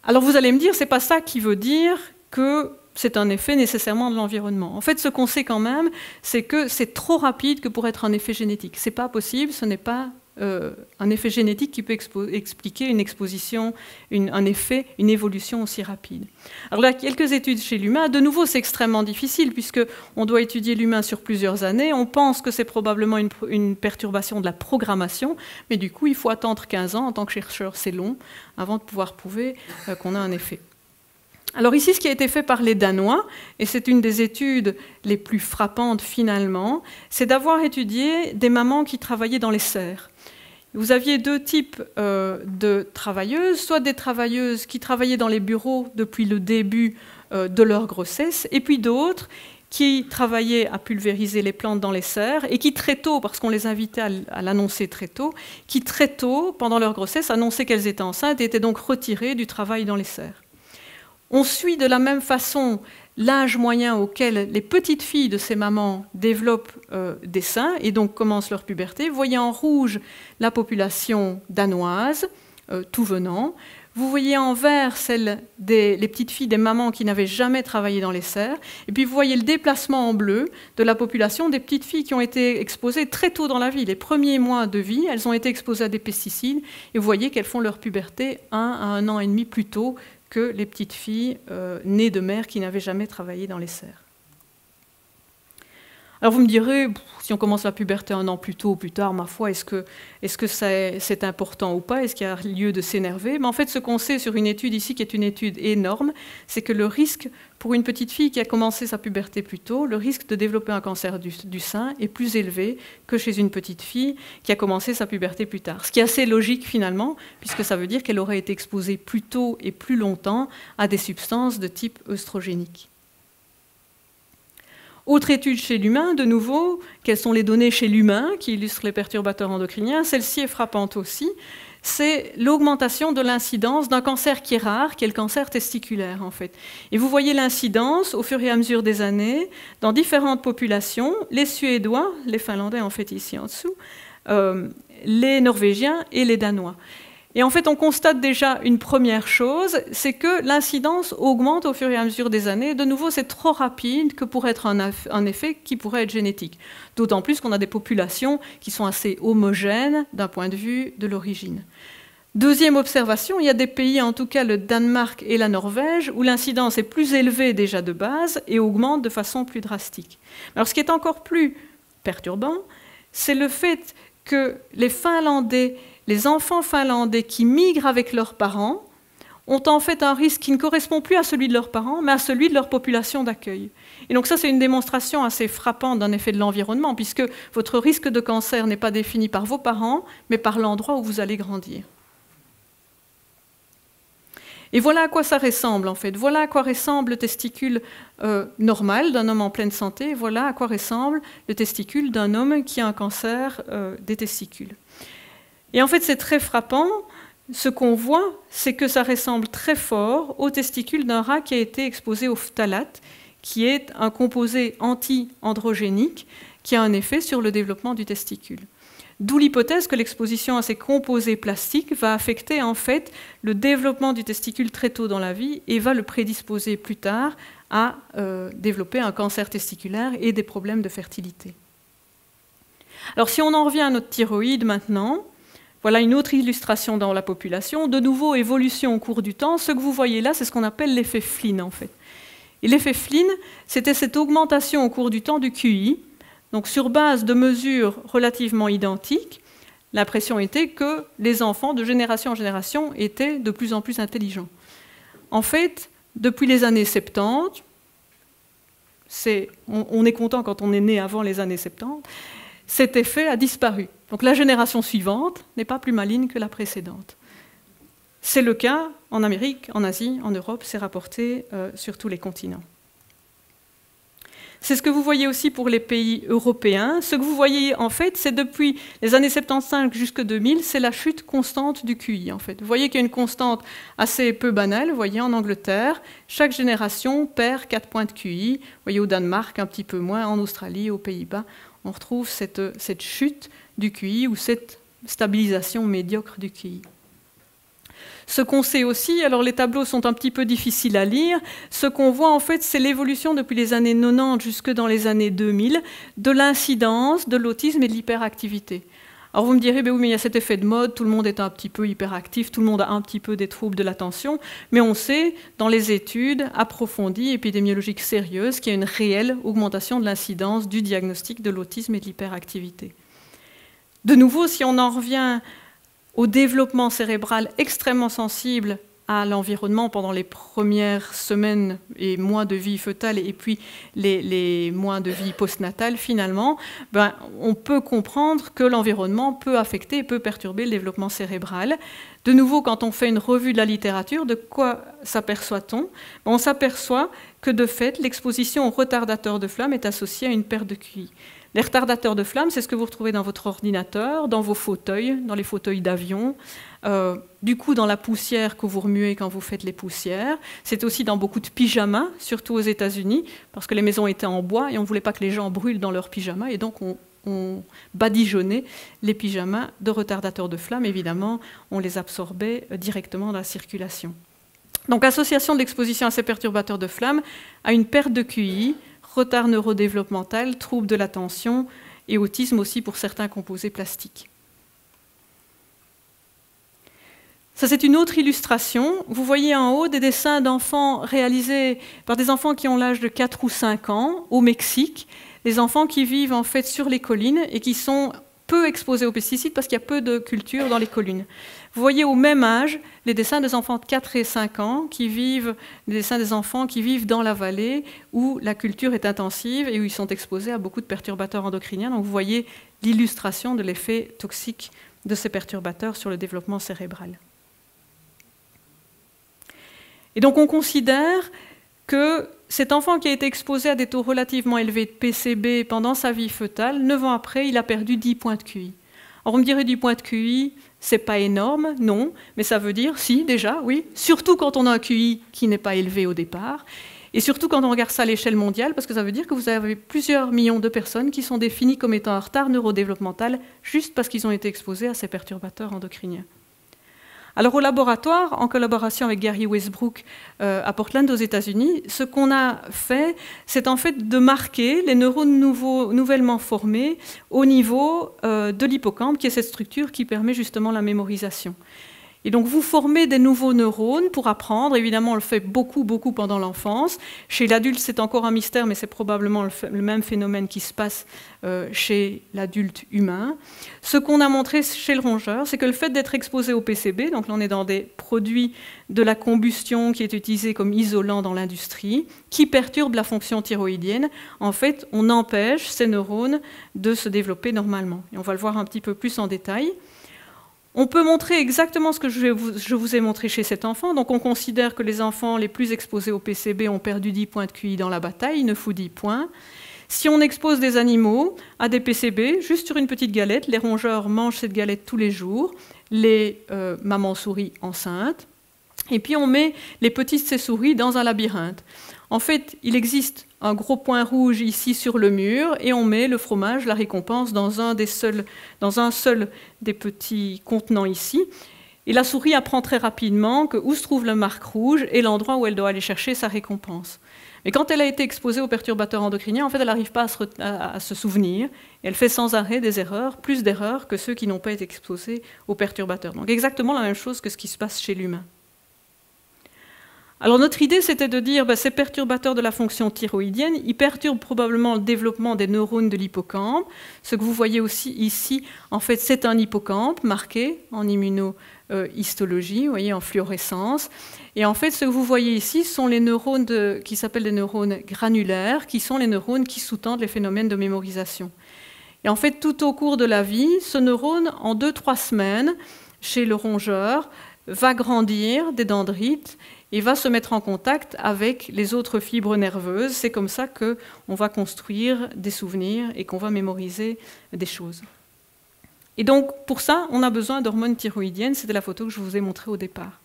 S2: Alors vous allez me dire, c'est pas ça qui veut dire que c'est un effet nécessairement de l'environnement. En fait, ce qu'on sait quand même, c'est que c'est trop rapide que pour être un effet génétique. Ce n'est pas possible, ce n'est pas un effet génétique qui peut expliquer une exposition, un effet, une évolution aussi rapide. Alors là, quelques études chez l'humain. De nouveau, c'est extrêmement difficile puisqu'on doit étudier l'humain sur plusieurs années. On pense que c'est probablement une perturbation de la programmation, mais du coup, il faut attendre 15 ans. En tant que chercheur, c'est long avant de pouvoir prouver qu'on a un effet. Alors ici, ce qui a été fait par les Danois, et c'est une des études les plus frappantes finalement, c'est d'avoir étudié des mamans qui travaillaient dans les serres. Vous aviez deux types de travailleuses, soit des travailleuses qui travaillaient dans les bureaux depuis le début de leur grossesse, et puis d'autres qui travaillaient à pulvériser les plantes dans les serres et qui très tôt, parce qu'on les invitait à l'annoncer très tôt, qui très tôt, pendant leur grossesse, annonçaient qu'elles étaient enceintes et étaient donc retirées du travail dans les serres. On suit de la même façon l'âge moyen auquel les petites filles de ces mamans développent des seins et donc commencent leur puberté. Vous voyez en rouge la population danoise, tout venant. Vous voyez en vert les petites filles des mamans qui n'avaient jamais travaillé dans les serres. Et puis vous voyez le déplacement en bleu de la population des petites filles qui ont été exposées très tôt dans la vie. Les premiers mois de vie, elles ont été exposées à des pesticides. Et vous voyez qu'elles font leur puberté 1 à 1 an et demi plus tôt que les petites filles nées de mères qui n'avaient jamais travaillé dans les serres. Alors vous me direz, si on commence la puberté 1 an plus tôt ou plus tard, ma foi, est-ce que c'est important ou pas? Est-ce qu'il y a lieu de s'énerver? Mais en fait, ce qu'on sait sur une étude ici, qui est une étude énorme, c'est que le risque pour une petite fille qui a commencé sa puberté plus tôt, le risque de développer un cancer du sein est plus élevé que chez une petite fille qui a commencé sa puberté plus tard. Ce qui est assez logique finalement, puisque ça veut dire qu'elle aurait été exposée plus tôt et plus longtemps à des substances de type œstrogénique. Autre étude chez l'humain, de nouveau, quelles sont les données chez l'humain qui illustrent les perturbateurs endocriniens? Celle-ci est frappante aussi. C'est l'augmentation de l'incidence d'un cancer qui est rare, qui est le cancer testiculaire en fait. Et vous voyez l'incidence au fur et à mesure des années dans différentes populations, les Suédois, les Finlandais en fait ici en dessous, les Norvégiens et les Danois. Et en fait, on constate déjà une première chose, c'est que l'incidence augmente au fur et à mesure des années. De nouveau, c'est trop rapide que pour être un effet qui pourrait être génétique. D'autant plus qu'on a des populations qui sont assez homogènes d'un point de vue de l'origine. Deuxième observation, il y a des pays, en tout cas le Danemark et la Norvège, où l'incidence est plus élevée déjà de base et augmente de façon plus drastique. Alors, ce qui est encore plus perturbant, c'est le fait que les Finlandais, les enfants finlandais qui migrent avec leurs parents ont en fait un risque qui ne correspond plus à celui de leurs parents, mais à celui de leur population d'accueil. Et donc ça, c'est une démonstration assez frappante d'un effet de l'environnement, puisque votre risque de cancer n'est pas défini par vos parents, mais par l'endroit où vous allez grandir. Et voilà à quoi ça ressemble, en fait. Voilà à quoi ressemble le testicule normal d'un homme en pleine santé. Voilà à quoi ressemble le testicule d'un homme qui a un cancer des testicules. Et en fait, c'est très frappant. Ce qu'on voit, c'est que ça ressemble très fort au testicule d'un rat qui a été exposé au phtalate, qui est un composé anti-androgénique qui a un effet sur le développement du testicule. D'où l'hypothèse que l'exposition à ces composés plastiques va affecter en fait le développement du testicule très tôt dans la vie et va le prédisposer plus tard à développer un cancer testiculaire et des problèmes de fertilité. Alors si on en revient à notre thyroïde maintenant, voilà une autre illustration dans la population. De nouveau, évolution au cours du temps. Ce que vous voyez là, c'est ce qu'on appelle l'effet Flynn en fait. Et l'effet Flynn, c'était cette augmentation au cours du temps du QI. Donc sur base de mesures relativement identiques, l'impression était que les enfants de génération en génération étaient de plus en plus intelligents. En fait, depuis les années 70, on est content quand on est né avant les années 70, cet effet a disparu. Donc la génération suivante n'est pas plus maligne que la précédente. C'est le cas en Amérique, en Asie, en Europe, c'est rapporté sur tous les continents. C'est ce que vous voyez aussi pour les pays européens. Ce que vous voyez, en fait, c'est depuis les années 75 jusqu'en 2000, c'est la chute constante du QI, en fait. Vous voyez qu'il y a une constante assez peu banale. Vous voyez, en Angleterre, chaque génération perd 4 points de QI. Vous voyez, au Danemark, un petit peu moins. En Australie, aux Pays-Bas, on retrouve cette chute du QI ou cette stabilisation médiocre du QI. Ce qu'on sait aussi, alors les tableaux sont un petit peu difficiles à lire, ce qu'on voit en fait c'est l'évolution depuis les années 90 jusque dans les années 2000 de l'incidence de l'autisme et de l'hyperactivité. Alors vous me direz, ben oui, mais il y a cet effet de mode, tout le monde est un petit peu hyperactif, tout le monde a un petit peu des troubles de l'attention, mais on sait dans les études approfondies, épidémiologiques sérieuses, qu'il y a une réelle augmentation de l'incidence du diagnostic de l'autisme et de l'hyperactivité. De nouveau, si on en revient au développement cérébral extrêmement sensible à l'environnement pendant les premières semaines et mois de vie fœtale et puis les mois de vie postnatale finalement, on peut comprendre que l'environnement peut affecter et peut perturber le développement cérébral. De nouveau, quand on fait une revue de la littérature, de quoi s'aperçoit-on ? On s'aperçoit que de fait, l'exposition aux retardateurs de flamme est associée à une perte de QI. Les retardateurs de flamme, c'est ce que vous retrouvez dans votre ordinateur, dans vos fauteuils, dans les fauteuils d'avion, du coup dans la poussière que vous remuez quand vous faites les poussières. C'est aussi dans beaucoup de pyjamas, surtout aux États-Unis, parce que les maisons étaient en bois et on ne voulait pas que les gens brûlent dans leurs pyjamas, et donc on badigeonnait les pyjamas de retardateurs de flamme. Évidemment, on les absorbait directement dans la circulation. Donc, association de l'exposition à ces perturbateurs de flamme à une perte de QI, retard neurodéveloppemental, troubles de l'attention et autisme aussi pour certains composés plastiques. Ça, c'est une autre illustration. Vous voyez en haut des dessins d'enfants réalisés par des enfants qui ont l'âge de 4 ou 5 ans au Mexique, des enfants qui vivent en fait sur les collines et qui sont peu exposés aux pesticides parce qu'il y a peu de culture dans les collines. Vous voyez au même âge les dessins des enfants de 4 et 5 ans les dessins des enfants qui vivent dans la vallée où la culture est intensive et où ils sont exposés à beaucoup de perturbateurs endocriniens. Donc vous voyez l'illustration de l'effet toxique de ces perturbateurs sur le développement cérébral. Et donc on considère que cet enfant qui a été exposé à des taux relativement élevés de PCB pendant sa vie fœtale, 9 ans après, il a perdu 10 points de QI. Alors on me dirait 10 points de QI, c'est pas énorme, non, mais ça veut dire, si, déjà, oui, surtout quand on a un QI qui n'est pas élevé au départ, et surtout quand on regarde ça à l'échelle mondiale, parce que ça veut dire que vous avez plusieurs millions de personnes qui sont définies comme étant en retard neurodéveloppemental juste parce qu'ils ont été exposés à ces perturbateurs endocriniens. Alors au laboratoire, en collaboration avec Gary Westbrook à Portland aux États-Unis, ce qu'on a fait, c'est en fait de marquer les neurones nouvellement formés au niveau de l'hippocampe, qui est cette structure qui permet justement la mémorisation. Et donc vous formez des nouveaux neurones pour apprendre. Évidemment, on le fait beaucoup pendant l'enfance. Chez l'adulte, c'est encore un mystère, mais c'est probablement le même phénomène qui se passe chez l'adulte humain. Ce qu'on a montré chez le rongeur, c'est que le fait d'être exposé au PCB, donc là on est dans des produits de la combustion qui est utilisé comme isolant dans l'industrie, qui perturbe la fonction thyroïdienne, en fait, on empêche ces neurones de se développer normalement. Et on va le voir un petit peu plus en détail. On peut montrer exactement ce que je vous ai montré chez cet enfant. Donc on considère que les enfants les plus exposés au PCB ont perdu 10 points de QI dans la bataille, 9 ou 10 points. Si on expose des animaux à des PCB, juste sur une petite galette, les rongeurs mangent cette galette tous les jours, les mamans souris enceintes, et puis on met les petites de ces souris dans un labyrinthe. En fait, il existe un gros point rouge ici sur le mur et on met le fromage, la récompense, dans un seul des petits contenants ici. Et la souris apprend très rapidement que où se trouve la marque rouge et l'endroit où elle doit aller chercher sa récompense. Mais quand elle a été exposée aux perturbateurs endocriniens, en fait, elle n'arrive pas à se souvenir. Et elle fait sans arrêt des erreurs, plus d'erreurs que ceux qui n'ont pas été exposés aux perturbateurs. Donc exactement la même chose que ce qui se passe chez l'humain. Alors notre idée, c'était de dire que ces perturbateurs de la fonction thyroïdienne, ils perturbent probablement le développement des neurones de l'hippocampe. Ce que vous voyez aussi ici, en fait, c'est un hippocampe marqué en immunohistologie, vous voyez, en fluorescence. Et en fait, ce que vous voyez ici sont les neurones qui s'appellent des neurones granulaires, qui sont les neurones qui sous-tendent les phénomènes de mémorisation. Et en fait, tout au cours de la vie, ce neurone, en 2-3 semaines, chez le rongeur, va grandir des dendrites et va se mettre en contact avec les autres fibres nerveuses. C'est comme ça qu'on va construire des souvenirs et qu'on va mémoriser des choses. Et donc, pour ça, on a besoin d'hormones thyroïdiennes. C'était la photo que je vous ai montrée au départ.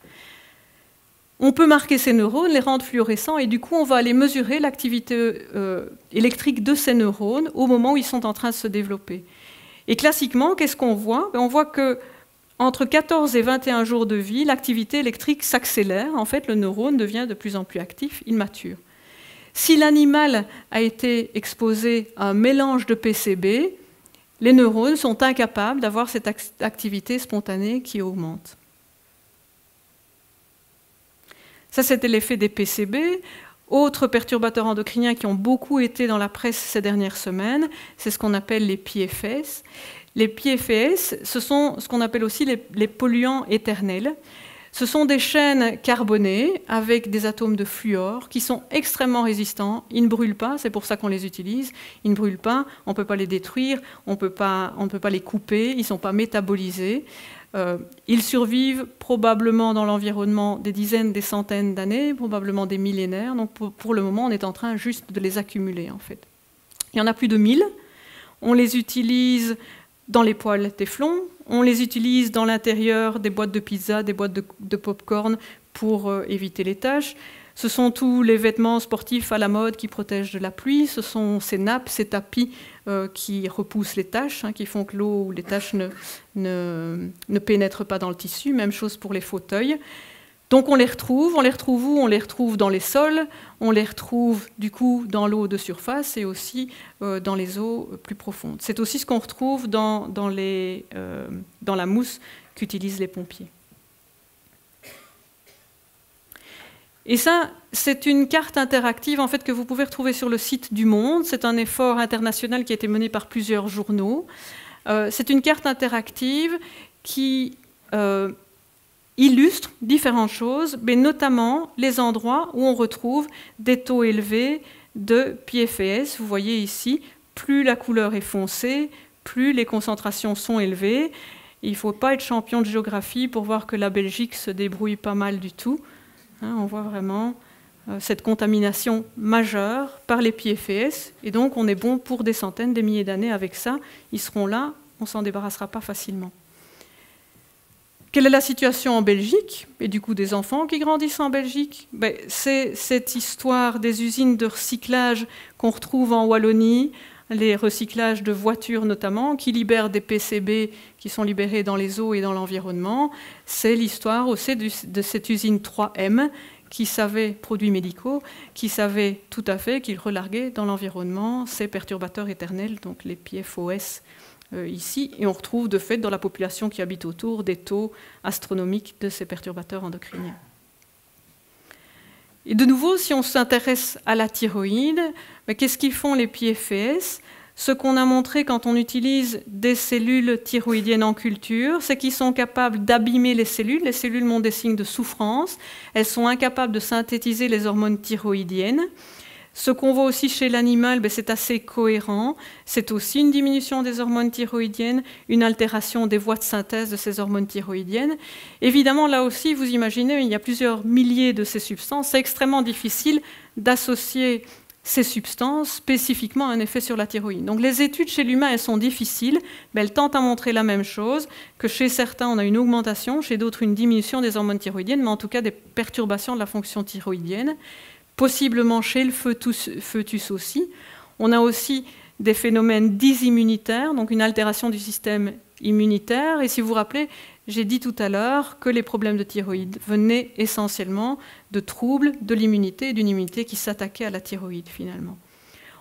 S2: On peut marquer ces neurones, les rendre fluorescents, et du coup, on va aller mesurer l'activité électrique de ces neurones au moment où ils sont en train de se développer. Et classiquement, qu'est-ce qu'on voit ? On voit que entre 14 et 21 jours de vie, l'activité électrique s'accélère. En fait, le neurone devient de plus en plus actif, il mature. Si l'animal a été exposé à un mélange de PCB, les neurones sont incapables d'avoir cette activité spontanée qui augmente. Ça, c'était l'effet des PCB. Autres perturbateurs endocriniens qui ont beaucoup été dans la presse ces dernières semaines, c'est ce qu'on appelle les PFS. Les PFS, ce sont ce qu'on appelle aussi les polluants éternels. Ce sont des chaînes carbonées avec des atomes de fluor qui sont extrêmement résistants. Ils ne brûlent pas, c'est pour ça qu'on les utilise. Ils ne brûlent pas, on ne peut pas les détruire, on ne peut pas les couper, ils ne sont pas métabolisés. Ils survivent probablement dans l'environnement des dizaines, des centaines d'années, probablement des millénaires. Donc pour le moment, on est en train juste de les accumuler, en fait. Il y en a plus de 1000. On les utilise dans les poêles Téflon, on les utilise dans l'intérieur des boîtes de pizza, des boîtes de pop-corn pour éviter les taches. Ce sont tous les vêtements sportifs à la mode qui protègent de la pluie. Ce sont ces nappes, ces tapis qui repoussent les taches, qui font que l'eau ou les taches ne pénètrent pas dans le tissu. Même chose pour les fauteuils. Donc on les retrouve où ? On les retrouve dans les sols, on les retrouve du coup dans l'eau de surface et aussi dans les eaux plus profondes. C'est aussi ce qu'on retrouve dans la mousse qu'utilisent les pompiers. Et ça, c'est une carte interactive en fait, que vous pouvez retrouver sur le site du Monde. C'est un effort international qui a été mené par plusieurs journaux. C'est une carte interactive qui illustre différentes choses, mais notamment les endroits où on retrouve des taux élevés de PFAS. Vous voyez ici, plus la couleur est foncée, plus les concentrations sont élevées. Il ne faut pas être champion de géographie pour voir que la Belgique se débrouille pas mal du tout. On voit vraiment cette contamination majeure par les PFAS, et donc on est bon pour des centaines, des milliers d'années avec ça. Ils seront là, on ne s'en débarrassera pas facilement. Quelle est la situation en Belgique, et du coup des enfants qui grandissent en Belgique ? C'est cette histoire des usines de recyclage qu'on retrouve en Wallonie, les recyclages de voitures notamment, qui libèrent des PCB qui sont libérés dans les eaux et dans l'environnement. C'est l'histoire aussi de cette usine 3M, qui savait, produits médicaux, qui savait tout à fait qu'il relarguait dans l'environnement ces perturbateurs éternels, donc les PFOS ici, et on retrouve de fait dans la population qui habite autour des taux astronomiques de ces perturbateurs endocriniens. Et de nouveau, si on s'intéresse à la thyroïde, qu'est-ce qu'ils font les PFAS? Ce qu'on a montré quand on utilise des cellules thyroïdiennes en culture, c'est qu'ils sont capables d'abîmer les cellules. Les cellules montrent des signes de souffrance. Elles sont incapables de synthétiser les hormones thyroïdiennes. Ce qu'on voit aussi chez l'animal, c'est assez cohérent. C'est aussi une diminution des hormones thyroïdiennes, une altération des voies de synthèse de ces hormones thyroïdiennes. Évidemment, là aussi, vous imaginez, il y a plusieurs milliers de ces substances. C'est extrêmement difficile d'associer ces substances spécifiquement un effet sur la thyroïde. Donc les études chez l'humain, elles sont difficiles, mais elles tentent à montrer la même chose, que chez certains, on a une augmentation, chez d'autres, une diminution des hormones thyroïdiennes, mais en tout cas des perturbations de la fonction thyroïdienne, possiblement chez le fœtus aussi. On a aussi des phénomènes dysimmunitaires, donc une altération du système immunitaire. Et si vous vous rappelez, j'ai dit tout à l'heure que les problèmes de thyroïde venaient essentiellement de troubles de l'immunité et d'une immunité qui s'attaquait à la thyroïde finalement.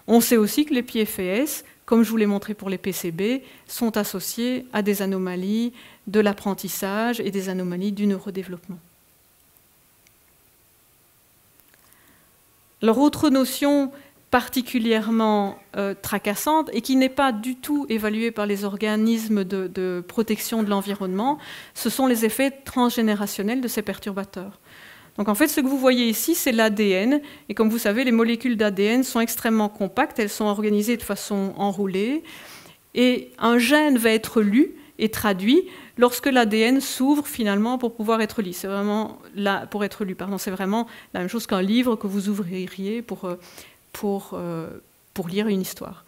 S2: On sait aussi que les PFAS, comme je vous l'ai montré pour les PCB, sont associés à des anomalies de l'apprentissage et des anomalies du neurodéveloppement. Alors, autre notion particulièrement tracassante et qui n'est pas du tout évaluée par les organismes de protection de l'environnement, ce sont les effets transgénérationnels de ces perturbateurs. Donc en fait, ce que vous voyez ici, c'est l'ADN. Et comme vous savez, les molécules d'ADN sont extrêmement compactes, elles sont organisées de façon enroulée. Et un gène va être lu et traduit lorsque l'ADN s'ouvre finalement pour pouvoir être lu. C'est vraiment c'est vraiment la même chose qu'un livre que vous ouvririez pour lire une histoire.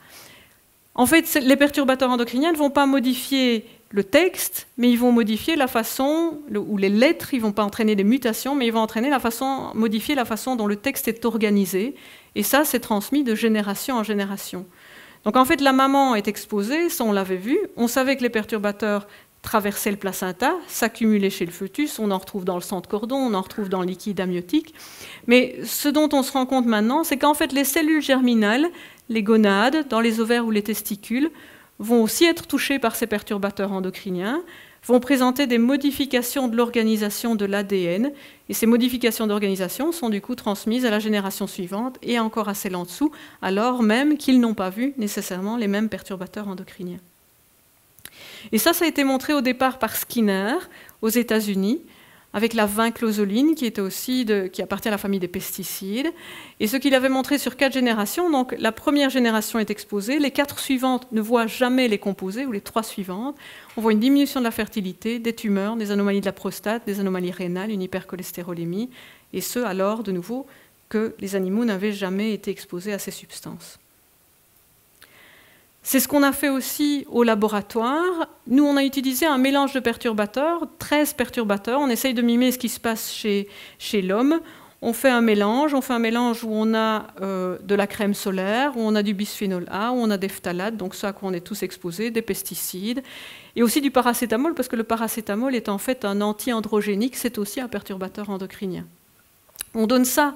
S2: En fait, les perturbateurs endocriniens ne vont pas modifier le texte, mais ils vont modifier la façon, ou les lettres, ils ne vont pas entraîner des mutations, mais ils vont modifier la façon dont le texte est organisé. Et ça, c'est transmis de génération en génération. Donc en fait, la maman est exposée, ça on l'avait vu, on savait que les perturbateurs traversaient le placenta, s'accumulaient chez le fœtus, on en retrouve dans le sang de cordon, on en retrouve dans le liquide amniotique. Mais ce dont on se rend compte maintenant, c'est qu'en fait, les cellules germinales, les gonades, dans les ovaires ou les testicules, vont aussi être touchées par ces perturbateurs endocriniens, vont présenter des modifications de l'organisation de l'ADN, et ces modifications d'organisation sont du coup transmises à la génération suivante et encore à celle en dessous, alors même qu'ils n'ont pas vu nécessairement les mêmes perturbateurs endocriniens. Et ça a été montré au départ par Skinner aux États-Unis, avec la vinclozoline qui appartient à la famille des pesticides. Et ce qu'il avait montré sur 4 générations, donc la première génération est exposée, les 4 suivantes ne voient jamais les composés, ou les 3 suivantes. On voit une diminution de la fertilité, des tumeurs, des anomalies de la prostate, des anomalies rénales, une hypercholestérolémie, et ce alors, de nouveau, que les animaux n'avaient jamais été exposés à ces substances. C'est ce qu'on a fait aussi au laboratoire. Nous, on a utilisé un mélange de perturbateurs, 13 perturbateurs. On essaye de mimer ce qui se passe chez l'homme. On fait un mélange où on a de la crème solaire, où on a du bisphénol A, où on a des phtalates, donc ce à quoi on est tous exposés, des pesticides, et aussi du paracétamol, parce que le paracétamol est en fait un anti-androgénique, c'est aussi un perturbateur endocrinien. On donne ça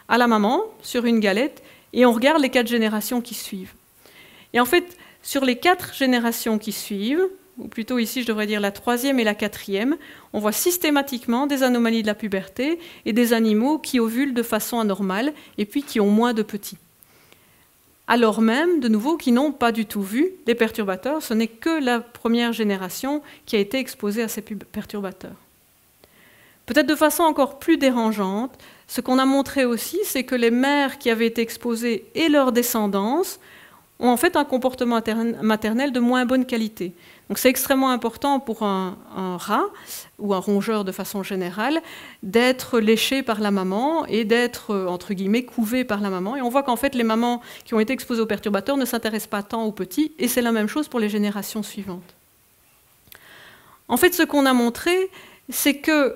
S2: à la maman sur une galette, et on regarde les 4 générations qui suivent. Et en fait, sur les 4 générations qui suivent, ou plutôt ici je devrais dire la 3e et la 4e, on voit systématiquement des anomalies de la puberté et des animaux qui ovulent de façon anormale et puis qui ont moins de petits. Alors même, de nouveau, qui n'ont pas du tout vu les perturbateurs, ce n'est que la première génération qui a été exposée à ces perturbateurs. Peut-être de façon encore plus dérangeante, ce qu'on a montré aussi, c'est que les mères qui avaient été exposées et leur descendance ont en fait un comportement maternel de moins bonne qualité. Donc c'est extrêmement important pour un rat, ou un rongeur de façon générale, d'être léché par la maman et d'être, entre guillemets, couvé par la maman. Et on voit qu'en fait, les mamans qui ont été exposées aux perturbateurs ne s'intéressent pas tant aux petits, et c'est la même chose pour les générations suivantes. En fait, ce qu'on a montré, c'est que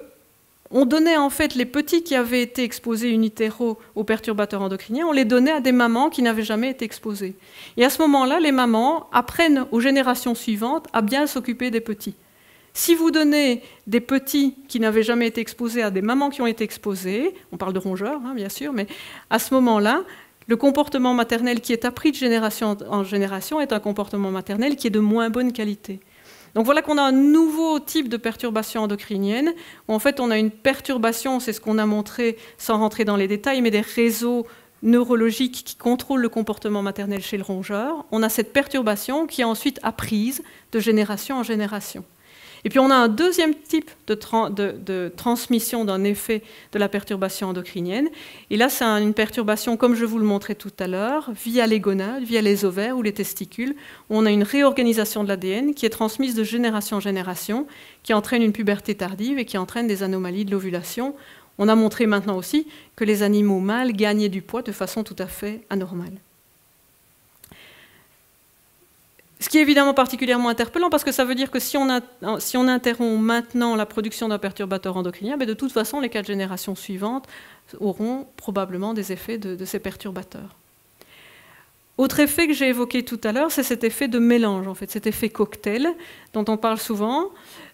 S2: on donnait en fait les petits qui avaient été exposés in utero aux perturbateurs endocriniens, on les donnait à des mamans qui n'avaient jamais été exposées. Et à ce moment-là, les mamans apprennent aux générations suivantes à bien s'occuper des petits. Si vous donnez des petits qui n'avaient jamais été exposés à des mamans qui ont été exposées, on parle de rongeurs, hein, bien sûr, mais à ce moment-là, le comportement maternel qui est appris de génération en génération est un comportement maternel qui est de moins bonne qualité. Donc voilà qu'on a un nouveau type de perturbation endocrinienne, où en fait on a une perturbation, c'est ce qu'on a montré sans rentrer dans les détails, mais des réseaux neurologiques qui contrôlent le comportement maternel chez le rongeur. On a cette perturbation qui est ensuite apprise de génération en génération. Et puis on a un deuxième type de transmission d'un effet de la perturbation endocrinienne. Et là, c'est une perturbation, comme je vous le montrais tout à l'heure, via les gonades, via les ovaires ou les testicules, où on a une réorganisation de l'ADN qui est transmise de génération en génération, qui entraîne une puberté tardive et qui entraîne des anomalies de l'ovulation. On a montré maintenant aussi que les animaux mâles gagnaient du poids de façon tout à fait anormale. Ce qui est évidemment particulièrement interpellant, parce que ça veut dire que si on interrompt maintenant la production d'un perturbateur endocrinien, de toute façon, les 4 générations suivantes auront probablement des effets de ces perturbateurs. Autre effet que j'ai évoqué tout à l'heure, c'est cet effet de mélange, en fait, cet effet cocktail dont on parle souvent.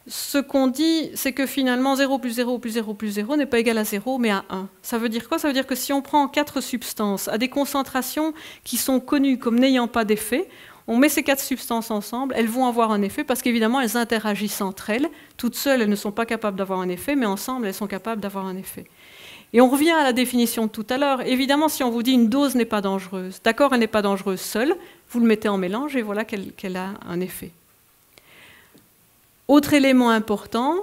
S2: Ce qu'on dit, c'est que finalement 0 plus 0 plus 0 plus 0 n'est pas égal à 0, mais à 1. Ça veut dire quoi? Ça veut dire que si on prend 4 substances à des concentrations qui sont connues comme n'ayant pas d'effet, on met ces 4 substances ensemble, elles vont avoir un effet parce qu'évidemment, elles interagissent entre elles. Toutes seules, elles ne sont pas capables d'avoir un effet, mais ensemble, elles sont capables d'avoir un effet. Et on revient à la définition de tout à l'heure. Évidemment, si on vous dit une dose n'est pas dangereuse, d'accord, elle n'est pas dangereuse seule, vous le mettez en mélange et voilà qu'elle a un effet. Autre élément important,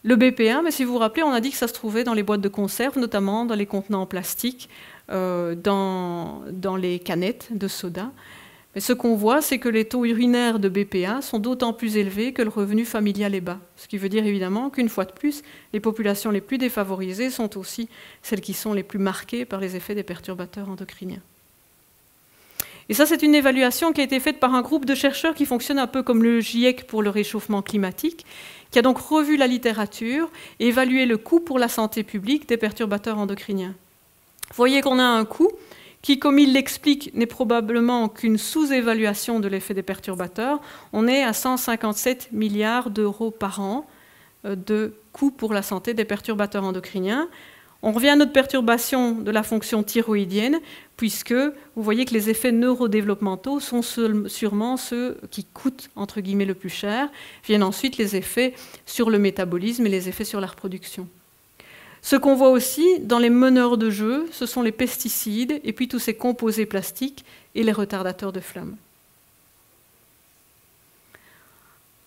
S2: le BPA, mais si vous vous rappelez, on a dit que ça se trouvait dans les boîtes de conserve, notamment dans les contenants en plastique, dans les canettes de soda. Mais ce qu'on voit, c'est que les taux urinaires de BPA sont d'autant plus élevés que le revenu familial est bas. Ce qui veut dire évidemment qu'une fois de plus, les populations les plus défavorisées sont aussi celles qui sont les plus marquées par les effets des perturbateurs endocriniens. Et ça, c'est une évaluation qui a été faite par un groupe de chercheurs qui fonctionne un peu comme le GIEC pour le réchauffement climatique, qui a donc revu la littérature et évalué le coût pour la santé publique des perturbateurs endocriniens. Vous voyez qu'on a un coût qui, comme il l'explique, n'est probablement qu'une sous-évaluation de l'effet des perturbateurs. On est à 157 milliards d'euros par an de coût pour la santé des perturbateurs endocriniens. On revient à notre perturbation de la fonction thyroïdienne, puisque vous voyez que les effets neurodéveloppementaux sont sûrement ceux qui coûtent, entre guillemets, le plus cher. Viennent ensuite les effets sur le métabolisme et les effets sur la reproduction. Ce qu'on voit aussi dans les meneurs de jeu, ce sont les pesticides et puis tous ces composés plastiques et les retardateurs de flamme.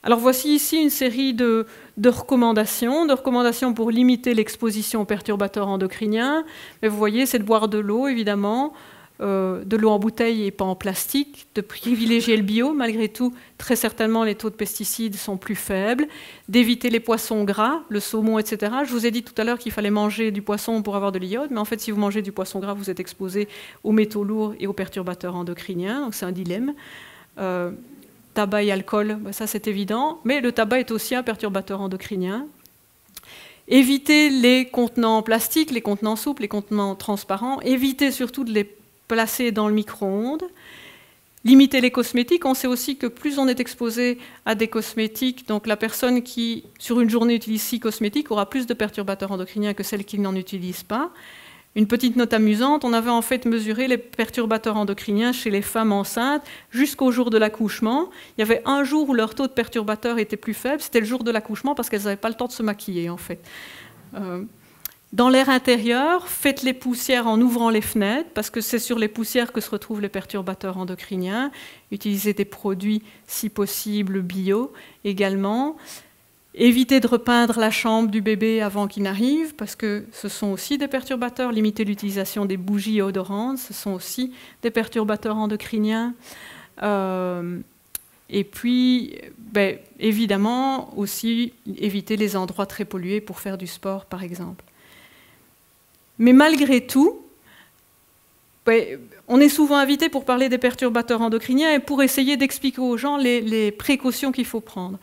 S2: Alors voici ici une série de recommandations pour limiter l'exposition aux perturbateurs endocriniens. Mais vous voyez, c'est de boire de l'eau, évidemment, de l'eau en bouteille et pas en plastique, de privilégier le bio, malgré tout, très certainement les taux de pesticides sont plus faibles, d'éviter les poissons gras, le saumon, etc. Je vous ai dit tout à l'heure qu'il fallait manger du poisson pour avoir de l'iode, mais en fait, si vous mangez du poisson gras, vous êtes exposé aux métaux lourds et aux perturbateurs endocriniens, donc c'est un dilemme. Tabac et alcool, ça c'est évident, mais le tabac est aussi un perturbateur endocrinien. Éviter les contenants en plastique, les contenants souples, les contenants transparents, éviter surtout de les placer dans le micro-ondes. Limiter les cosmétiques, on sait aussi que plus on est exposé à des cosmétiques, donc la personne qui, sur une journée, utilise 6 cosmétiques aura plus de perturbateurs endocriniens que celle qui n'en utilise pas. Une petite note amusante, on avait en fait mesuré les perturbateurs endocriniens chez les femmes enceintes jusqu'au jour de l'accouchement. Il y avait un jour où leur taux de perturbateurs était plus faible, c'était le jour de l'accouchement parce qu'elles n'avaient pas le temps de se maquiller en fait. Dans l'air intérieur, faites les poussières en ouvrant les fenêtres, parce que c'est sur les poussières que se retrouvent les perturbateurs endocriniens. Utilisez des produits, si possible, bio également. Évitez de repeindre la chambre du bébé avant qu'il n'arrive, parce que ce sont aussi des perturbateurs. Limitez l'utilisation des bougies odorantes, ce sont aussi des perturbateurs endocriniens. Et puis, évidemment, aussi éviter les endroits très pollués pour faire du sport, par exemple. Mais malgré tout, on est souvent invité pour parler des perturbateurs endocriniens et pour essayer d'expliquer aux gens les précautions qu'il faut prendre.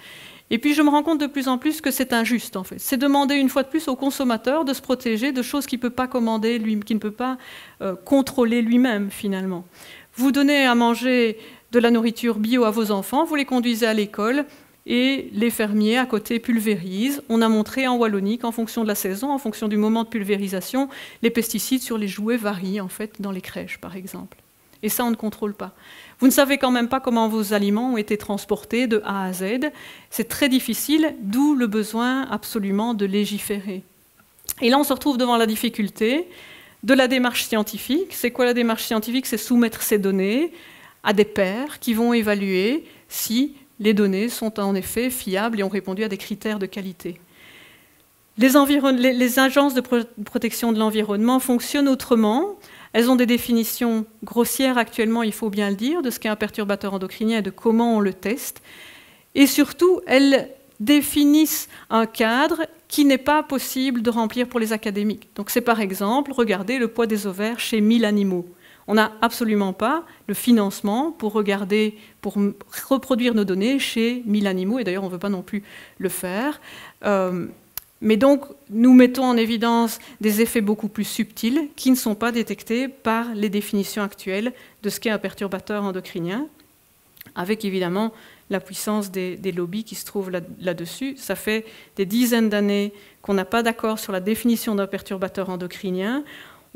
S2: Et puis je me rends compte de plus en plus que c'est injuste en fait. C'est demander une fois de plus au consommateur de se protéger de choses qu'il ne peut pas commander, qu'il ne peut pas contrôler lui-même finalement. Vous donnez à manger de la nourriture bio à vos enfants, vous les conduisez à l'école et les fermiers à côté pulvérisent. On a montré en Wallonie qu'en fonction de la saison, en fonction du moment de pulvérisation, les pesticides sur les jouets varient en fait dans les crèches par exemple. Et ça, on ne contrôle pas. Vous ne savez quand même pas comment vos aliments ont été transportés de A à Z. C'est très difficile, d'où le besoin absolument de légiférer. Et là, on se retrouve devant la difficulté de la démarche scientifique. C'est quoi la démarche scientifique? C'est soumettre ces données à des pairs qui vont évaluer si les données sont en effet fiables et ont répondu à des critères de qualité. Les agences de protection de l'environnement fonctionnent autrement. Elles ont des définitions grossières actuellement, il faut bien le dire, de ce qu'est un perturbateur endocrinien et de comment on le teste. Et surtout, elles définissent un cadre qui n'est pas possible de remplir pour les académiques. Donc c'est par exemple, regardez le poids des ovaires chez 1000 animaux. On n'a absolument pas le financement pour reproduire nos données chez 1000 animaux, et d'ailleurs on ne veut pas non plus le faire. Mais donc, nous mettons en évidence des effets beaucoup plus subtils qui ne sont pas détectés par les définitions actuelles de ce qu'est un perturbateur endocrinien, avec évidemment la puissance des lobbies qui se trouvent là-dessus. Ça fait des dizaines d'années qu'on n'a pas d'accord sur la définition d'un perturbateur endocrinien.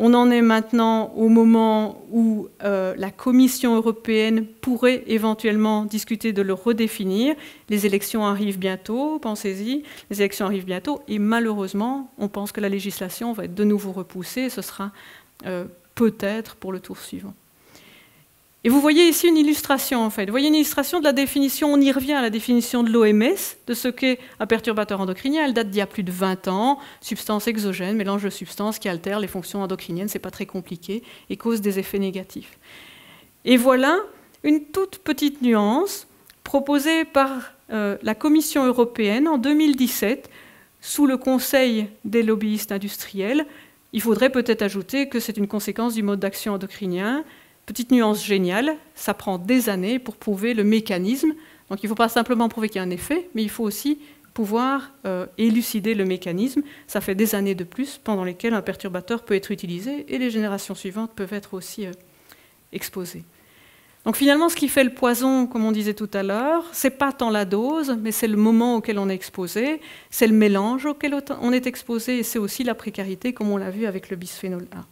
S2: On en est maintenant au moment où la Commission européenne pourrait éventuellement discuter de le redéfinir. Les élections arrivent bientôt, pensez-y, les élections arrivent bientôt, et malheureusement, on pense que la législation va être de nouveau repoussée, et ce sera peut-être pour le tour suivant. Et vous voyez ici une illustration, en fait. Vous voyez une illustration de la définition, on y revient à la définition de l'OMS, de ce qu'est un perturbateur endocrinien. Elle date d'il y a plus de 20 ans. Substance exogène, mélange de substances qui altèrent les fonctions endocriniennes, c'est pas très compliqué, et cause des effets négatifs. Et voilà une toute petite nuance proposée par la Commission européenne en 2017, sous le conseil des lobbyistes industriels. Il faudrait peut-être ajouter que c'est une conséquence du mode d'action endocrinien. Petite nuance géniale, ça prend des années pour prouver le mécanisme. Donc il ne faut pas simplement prouver qu'il y a un effet, mais il faut aussi pouvoir élucider le mécanisme. Ça fait des années de plus pendant lesquelles un perturbateur peut être utilisé et les générations suivantes peuvent être aussi exposées. Donc finalement, ce qui fait le poison, comme on disait tout à l'heure, ce n'est pas tant la dose, mais c'est le moment auquel on est exposé, c'est le mélange auquel on est exposé, et c'est aussi la précarité, comme on l'a vu avec le bisphénol A.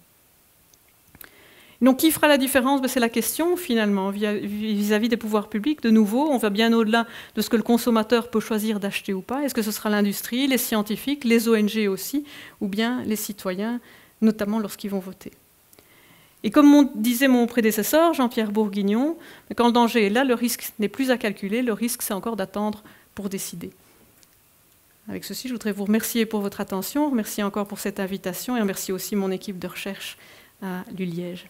S2: Donc, qui fera la différence? C'est la question, finalement, vis-à-vis des pouvoirs publics. De nouveau, on va bien au-delà de ce que le consommateur peut choisir d'acheter ou pas. Est-ce que ce sera l'industrie, les scientifiques, les ONG aussi, ou bien les citoyens, notamment lorsqu'ils vont voter? Et comme disait mon prédécesseur, Jean-Pierre Bourguignon, quand le danger est là, le risque n'est plus à calculer, le risque, c'est encore d'attendre pour décider. Avec ceci, je voudrais vous remercier pour votre attention, remercier encore pour cette invitation, et remercier aussi mon équipe de recherche à l'ULiège.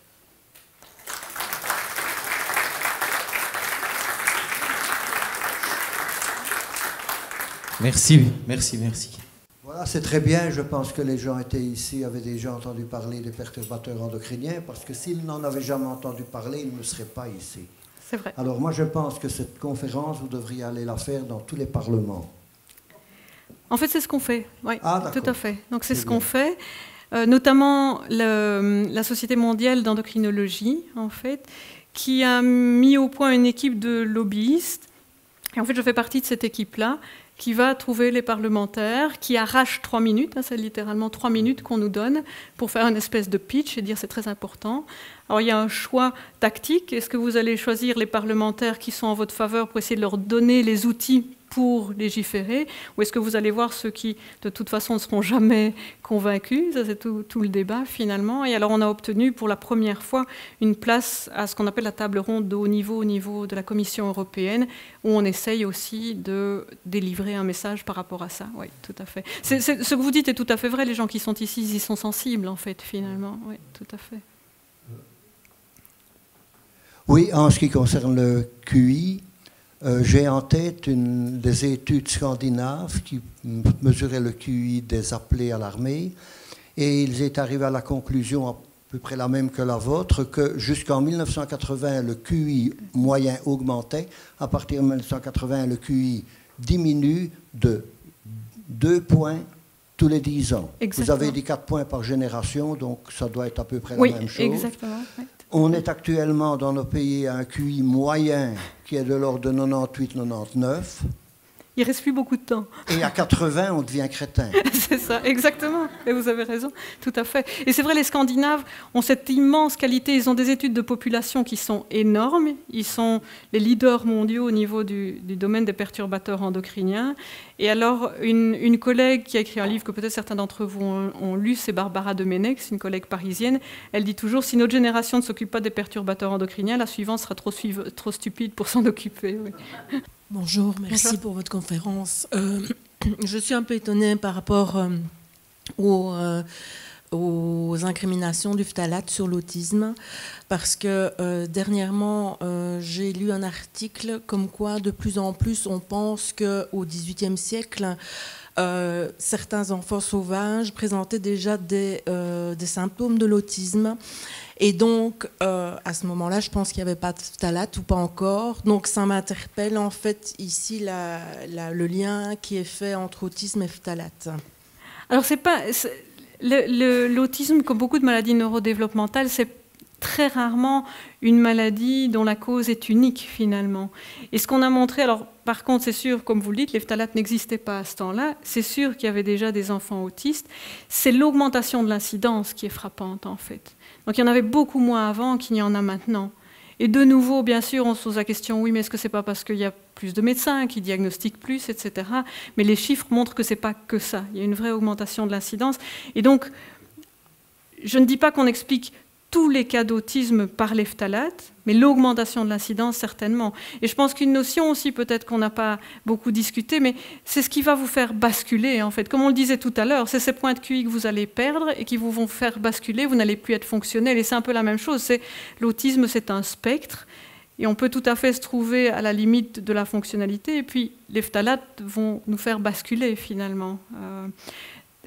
S1: Merci, merci, merci.
S3: Voilà, c'est très bien. Je pense que les gens étaient ici, avaient déjà entendu parler des perturbateurs endocriniens, parce que s'ils n'en avaient jamais entendu parler, ils ne seraient pas ici.
S2: C'est vrai.
S3: Alors moi, je pense que cette conférence, vous devriez aller la faire dans tous les parlements.
S2: En fait, c'est ce qu'on fait. Oui, tout à fait. Donc c'est ce qu'on fait. Notamment la Société mondiale d'endocrinologie, en fait, qui a mis au point une équipe de lobbyistes. Et en fait, je fais partie de cette équipe-là, qui va trouver les parlementaires, qui arrache 3 minutes, c'est littéralement 3 minutes qu'on nous donne pour faire une espèce de pitch et dire c'est très important. Alors il y a un choix tactique. Est-ce que vous allez choisir les parlementaires qui sont en votre faveur pour essayer de leur donner les outils pour légiférer, ou est-ce que vous allez voir ceux qui, de toute façon, ne seront jamais convaincus? Ça, c'est tout le débat, finalement. Et alors, on a obtenu, pour la première fois, une place à ce qu'on appelle la table ronde de haut niveau, au niveau de la Commission européenne, où on essaye aussi de délivrer un message par rapport à ça. Oui, tout à fait. Ce que vous dites est tout à fait vrai. Les gens qui sont ici, ils y sont sensibles, en fait, finalement. Oui, tout à fait.
S3: Oui, en ce qui concerne le QI, j'ai en tête des études scandinaves qui mesuraient le QI des appelés à l'armée, et ils étaient arrivés à la conclusion, à peu près la même que la vôtre, que jusqu'en 1980, le QI moyen augmentait. À partir de 1980, le QI diminue de 2 points tous les 10 ans.
S2: Exactement.
S3: Vous avez dit 4 points par génération, donc ça doit être à peu près
S2: Oui,
S3: la même chose.
S2: exactement. Oui.
S3: On est actuellement dans nos pays à un QI moyen qui est de l'ordre de 98-99.
S2: Il ne reste plus beaucoup de temps.
S3: Et à 80, on devient crétin.
S2: C'est ça, exactement. Et vous avez raison, tout à fait. Et c'est vrai, les Scandinaves ont cette immense qualité. Ils ont des études de population qui sont énormes. Ils sont les leaders mondiaux au niveau du domaine des perturbateurs endocriniens. Et alors, une collègue qui a écrit un livre que peut-être certains d'entre vous ont lu, c'est Barbara Domenech, c'est une collègue parisienne. Elle dit toujours, si notre génération ne s'occupe pas des perturbateurs endocriniens, la suivante sera trop stupide pour s'en occuper. Oui.
S4: Bonjour, merci pour votre conférence. Je suis un peu étonnée par rapport aux incriminations du phtalate sur l'autisme, parce que dernièrement, j'ai lu un article comme quoi de plus en plus on pense qu'au XVIIIe siècle, certains enfants sauvages présentaient déjà des symptômes de l'autisme. Et donc, à ce moment-là, je pense qu'il n'y avait pas de phtalate ou pas encore. Donc, ça m'interpelle en fait ici le lien qui est fait entre autisme et phtalate.
S2: Alors, l'autisme, comme beaucoup de maladies neurodéveloppementales, c'est très rarement une maladie dont la cause est unique finalement. Et ce qu'on a montré, alors par contre c'est sûr, comme vous le dites, les phtalates n'existaient pas à ce temps-là, c'est sûr qu'il y avait déjà des enfants autistes, c'est l'augmentation de l'incidence qui est frappante en fait. Donc il y en avait beaucoup moins avant qu'il n'y en a maintenant. Et de nouveau, bien sûr, on se pose la question, oui, mais est-ce que c'est pas parce qu'il y a plus de médecins qui diagnostiquent plus, etc. Mais les chiffres montrent que c'est pas que ça. Il y a une vraie augmentation de l'incidence. Et donc, je ne dis pas qu'on explique tous les cas d'autisme par les phtalates, mais l'augmentation de l'incidence, certainement. Et je pense qu'une notion aussi, peut-être qu'on n'a pas beaucoup discuté, mais c'est ce qui va vous faire basculer, en fait. Comme on le disait tout à l'heure, c'est ces points de QI que vous allez perdre et qui vous vont faire basculer, vous n'allez plus être fonctionnel. Et c'est un peu la même chose. L'autisme, c'est un spectre, et on peut tout à fait se trouver à la limite de la fonctionnalité, et puis les phtalates vont nous faire basculer, finalement.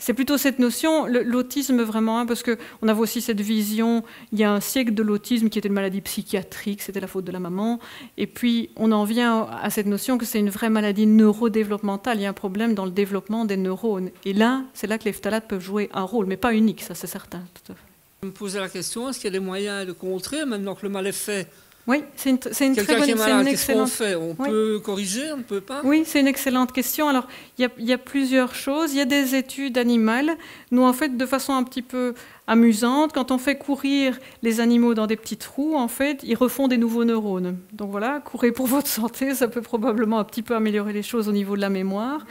S2: C'est plutôt cette notion, l'autisme vraiment, parce qu'on avait aussi cette vision, il y a un siècle de l'autisme qui était une maladie psychiatrique, c'était la faute de la maman, et puis on en vient à cette notion que c'est une vraie maladie neurodéveloppementale, il y a un problème dans le développement des neurones. Et là, c'est là que les phtalates peuvent jouer un rôle, mais pas unique, ça c'est certain. Tout à fait.
S5: Je me posais la question, est-ce qu'il y a des moyens de contrer, maintenant que le mal est fait?
S2: Oui, c'est une très bonne question.
S5: Quelqu'un qui est malade, qu'est-ce qu'on fait? On peut corriger, on ne peut pas?
S2: Oui, c'est une excellente question. Alors, il y a plusieurs choses. Il y a des études animales. Nous, en fait, de façon un petit peu amusante, quand on fait courir les animaux dans des petits trous, en fait, ils refont des nouveaux neurones. Donc voilà, courez pour votre santé, ça peut probablement un petit peu améliorer les choses au niveau de la mémoire.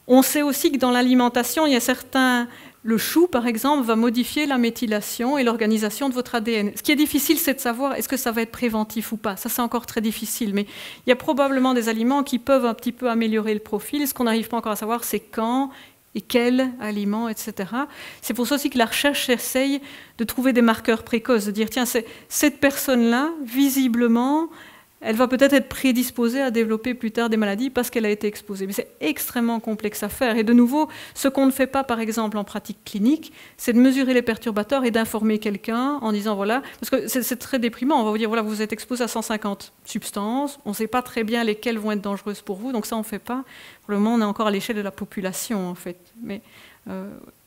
S2: On sait aussi que dans l'alimentation, il y a certains... Le chou, par exemple, va modifier la méthylation et l'organisation de votre ADN. Ce qui est difficile, c'est de savoir est-ce que ça va être préventif ou pas. Ça, c'est encore très difficile. Mais il y a probablement des aliments qui peuvent un petit peu améliorer le profil. Ce qu'on n'arrive pas encore à savoir, c'est quand et quels aliments, etc. C'est pour ça aussi que la recherche essaye de trouver des marqueurs précoces, de dire, tiens, cette personne-là, visiblement... elle va peut-être être prédisposée à développer plus tard des maladies parce qu'elle a été exposée. Mais c'est extrêmement complexe à faire. Et de nouveau, ce qu'on ne fait pas, par exemple, en pratique clinique, c'est de mesurer les perturbateurs et d'informer quelqu'un en disant, voilà, parce que c'est très déprimant, on va vous dire, voilà, vous êtes exposé à 150 substances, on ne sait pas très bien lesquelles vont être dangereuses pour vous, donc ça, on ne fait pas. Pour le moment, on est encore à l'échelle de la population, en fait. Mais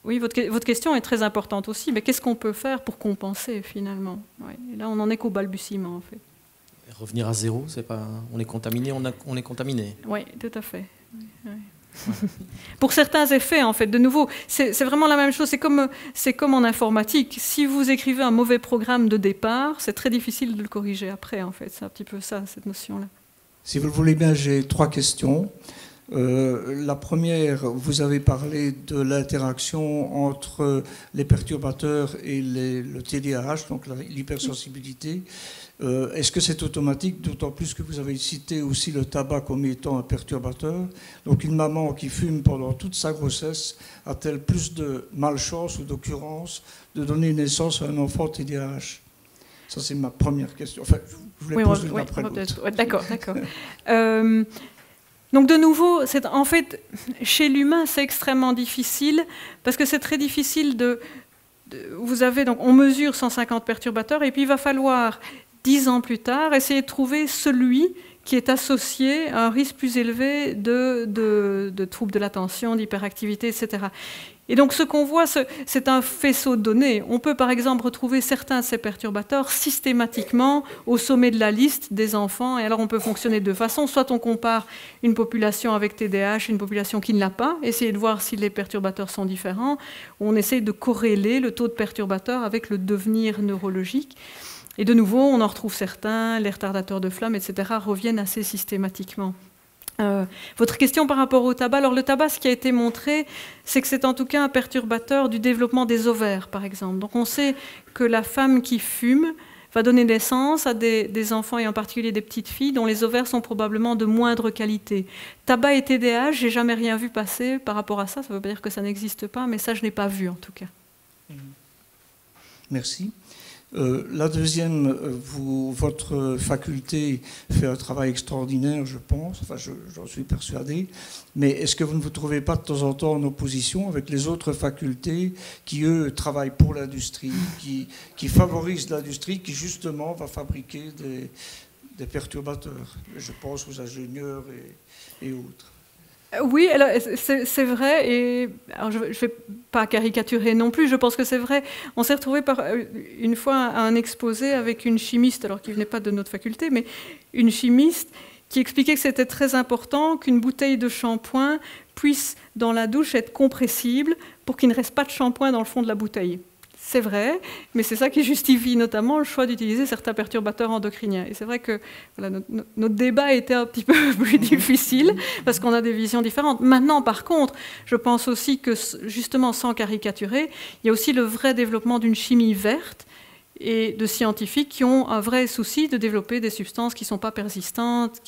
S2: oui, votre question est très importante aussi, mais qu'est-ce qu'on peut faire pour compenser, finalement? Ouais. Et là, on n'en est qu'au balbutiement, en fait.
S1: Revenir à zéro, c'est pas. On est contaminé, on est contaminé.
S2: Oui, tout à fait. Oui, oui. Pour certains effets, en fait, de nouveau, c'est vraiment la même chose. C'est comme en informatique. Si vous écrivez un mauvais programme de départ, c'est très difficile de le corriger après, en fait. C'est un petit peu ça, cette notion-là.
S6: Si vous le voulez bien, j'ai 3 questions. La première, vous avez parlé de l'interaction entre les perturbateurs et le TDAH, donc l'hypersensibilité. Est-ce que c'est automatique, d'autant plus que vous avez cité aussi le tabac comme étant un perturbateur? Donc une maman qui fume pendant toute sa grossesse a-t-elle plus de malchance ou d'occurrence de donner naissance à un enfant TDAH? Ça, c'est ma première question. Enfin, je voulais poser l'une après l'autre.
S2: Ouais, d'accord. Donc de nouveau, en fait, chez l'humain, c'est extrêmement difficile parce que c'est très difficile vous avez donc, on mesure 150 perturbateurs et puis il va falloir 10 ans plus tard essayer de trouver celui qui est associé à un risque plus élevé de troubles de l'attention, d'hyperactivité, etc. Et donc ce qu'on voit, c'est un faisceau de données. On peut par exemple retrouver certains de ces perturbateurs systématiquement au sommet de la liste des enfants. Et alors on peut fonctionner de deux façons. Soit on compare une population avec TDAH, une population qui ne l'a pas, essayer de voir si les perturbateurs sont différents. Ou on essaye de corréler le taux de perturbateurs avec le devenir neurologique. Et de nouveau, on en retrouve certains, les retardateurs de flamme, etc., reviennent assez systématiquement. Votre question par rapport au tabac, alors le tabac, ce qui a été montré, c'est que c'est en tout cas un perturbateur du développement des ovaires, par exemple. Donc on sait que la femme qui fume va donner naissance à des enfants, et en particulier des petites filles, dont les ovaires sont probablement de moindre qualité. Tabac et TDAH, j'ai jamais rien vu passer par rapport à ça. Ça ne veut pas dire que ça n'existe pas, mais ça, je n'ai pas vu en tout cas.
S6: Merci. La deuxième, votre faculté fait un travail extraordinaire, je pense, enfin j'en suis persuadé, mais est-ce que vous ne vous trouvez pas de temps en temps en opposition avec les autres facultés qui, eux, travaillent pour l'industrie, qui favorisent l'industrie, qui justement va fabriquer des perturbateurs? Je pense aux ingénieurs et autres.
S2: Oui, c'est vrai, et alors je ne vais pas caricaturer non plus, je pense que c'est vrai. On s'est retrouvé une fois à un exposé avec une chimiste, alors qui ne venait pas de notre faculté, mais une chimiste qui expliquait que c'était très important qu'une bouteille de shampoing puisse, dans la douche, être compressible pour qu'il ne reste pas de shampoing dans le fond de la bouteille. C'est vrai, mais c'est ça qui justifie notamment le choix d'utiliser certains perturbateurs endocriniens. Et c'est vrai que voilà, notre débat était un petit peu plus difficile parce qu'on a des visions différentes. Maintenant, par contre, je pense aussi que, justement, sans caricaturer, il y a aussi le vrai développement d'une chimie verte et de scientifiques qui ont un vrai souci de développer des substances qui ne sont pas persistantes,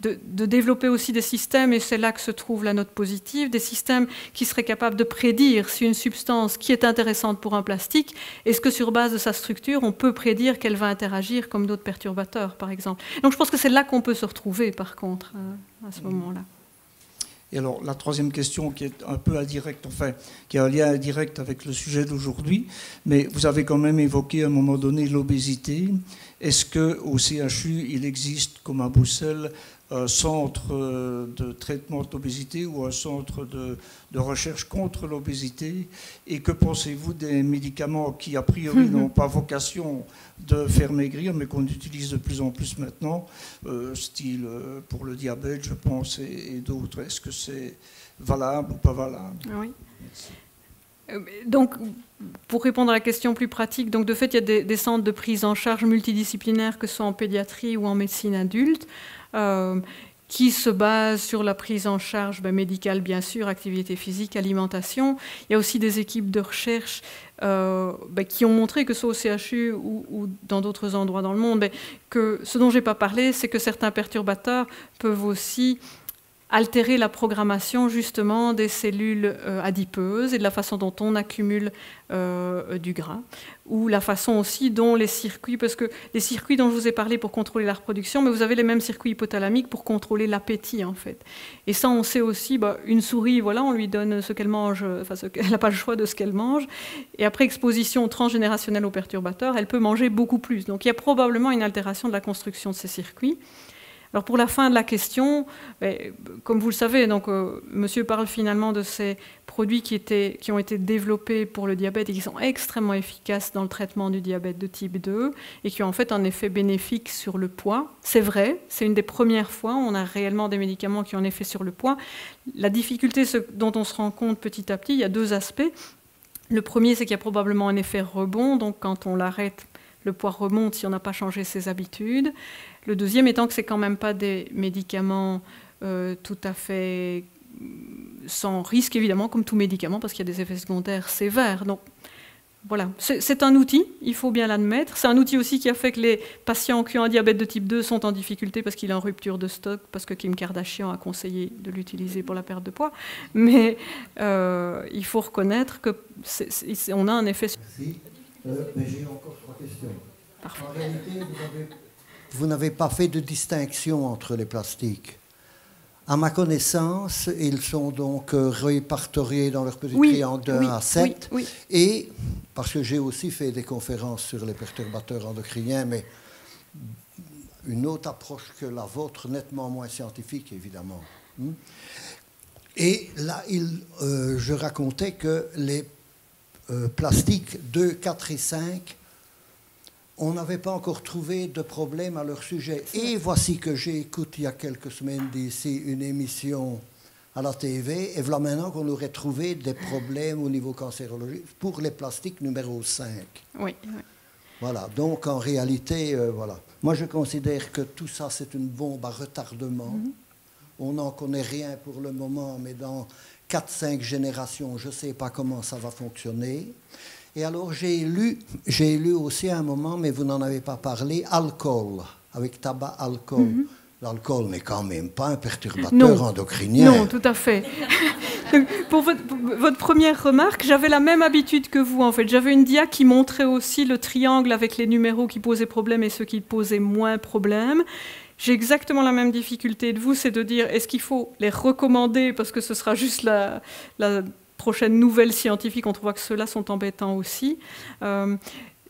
S2: de développer aussi des systèmes, et c'est là que se trouve la note positive, des systèmes qui seraient capables de prédire si une substance qui est intéressante pour un plastique, est-ce que sur base de sa structure, on peut prédire qu'elle va interagir comme d'autres perturbateurs, par exemple. Donc je pense que c'est là qu'on peut se retrouver, par contre, à ce moment-là.
S6: Et alors, la troisième question qui est un peu indirecte, enfin, qui a un lien indirect avec le sujet d'aujourd'hui, mais vous avez quand même évoqué à un moment donné l'obésité. Est-ce qu'au CHU, il existe, comme à Bruxelles, un centre de traitement de l'obésité ou un centre de recherche contre l'obésité? Et que pensez-vous des médicaments qui, a priori, n'ont pas vocation de faire maigrir, mais qu'on utilise de plus en plus maintenant, style pour le diabète, je pense, et d'autres? Est-ce que c'est valable ou pas valable?
S2: Oui. Donc, pour répondre à la question plus pratique, donc de fait, il y a des centres de prise en charge multidisciplinaires, que ce soit en pédiatrie ou en médecine adulte, qui se basent sur la prise en charge médicale, bien sûr, activité physique, alimentation. Il y a aussi des équipes de recherche qui ont montré, que ce soit au CHU ou dans d'autres endroits dans le monde, que ce dont je n'ai pas parlé, c'est que certains perturbateurs peuvent aussi altérer la programmation justement des cellules adipeuses et de la façon dont on accumule du gras, ou la façon aussi dont les circuits, parce que les circuits dont je vous ai parlé pour contrôler la reproduction, mais vous avez les mêmes circuits hypothalamiques pour contrôler l'appétit en fait. Et ça, on sait aussi, une souris, voilà, on lui donne ce qu'elle mange, enfin, elle n'a pas le choix de ce qu'elle mange, et après exposition transgénérationnelle aux perturbateurs, elle peut manger beaucoup plus. Donc il y a probablement une altération de la construction de ces circuits. Alors pour la fin de la question, comme vous le savez, donc, monsieur parle finalement de ces produits qui ont été développés pour le diabète et qui sont extrêmement efficaces dans le traitement du diabète de type 2 et qui ont en fait un effet bénéfique sur le poids. C'est vrai, c'est une des premières fois où on a réellement des médicaments qui ont un effet sur le poids. La difficulté dont on se rend compte petit à petit, il y a deux aspects. Le premier, c'est qu'il y a probablement un effet rebond, donc quand on l'arrête, le poids remonte si on n'a pas changé ses habitudes. Le deuxième étant que ce n'est quand même pas des médicaments tout à fait sans risque, évidemment, comme tout médicament, parce qu'il y a des effets secondaires sévères. Donc voilà, c'est un outil, il faut bien l'admettre. C'est un outil aussi qui a fait que les patients qui ont un diabète de type 2 sont en difficulté parce qu'il est en rupture de stock, parce que Kim Kardashian a conseillé de l'utiliser pour la perte de poids. Mais il faut reconnaître qu'on a un effet...
S3: Merci. Mais j'ai encore trois questions.
S2: Parfait.
S3: En réalité, vous n'avez pas fait de distinction entre les plastiques. À ma connaissance, ils sont donc répertoriés dans leur petit triangle de 1 à 7. Oui. Et, parce que j'ai aussi fait des conférences sur les perturbateurs endocriniens, mais une autre approche que la vôtre, nettement moins scientifique, évidemment. Et là, je racontais que les plastiques 2, 4 et 5, on n'avait pas encore trouvé de problème à leur sujet. Et voici que j'écoute il y a quelques semaines d'ici une émission à la TV, et voilà maintenant qu'on aurait trouvé des problèmes au niveau cancérologique pour les plastiques numéro 5.
S2: Oui.
S3: Voilà, donc en réalité, voilà. Moi je considère que tout ça c'est une bombe à retardement. On n'en connaît rien pour le moment, mais dans 4-5 générations, je ne sais pas comment ça va fonctionner. Et alors j'ai lu aussi à un moment, mais vous n'en avez pas parlé, alcool, avec tabac, alcool. L'alcool n'est quand même pas un perturbateur endocrinien.
S2: Non, tout à fait. Pour votre première remarque, j'avais la même habitude que vous, en fait. J'avais une dia qui montrait aussi le triangle avec les numéros qui posaient problème et ceux qui posaient moins problème. J'ai exactement la même difficulté de vous, c'est de dire, est-ce qu'il faut les recommander parce que ce sera juste la prochaine nouvelle scientifique, on trouvera que ceux-là sont embêtants aussi.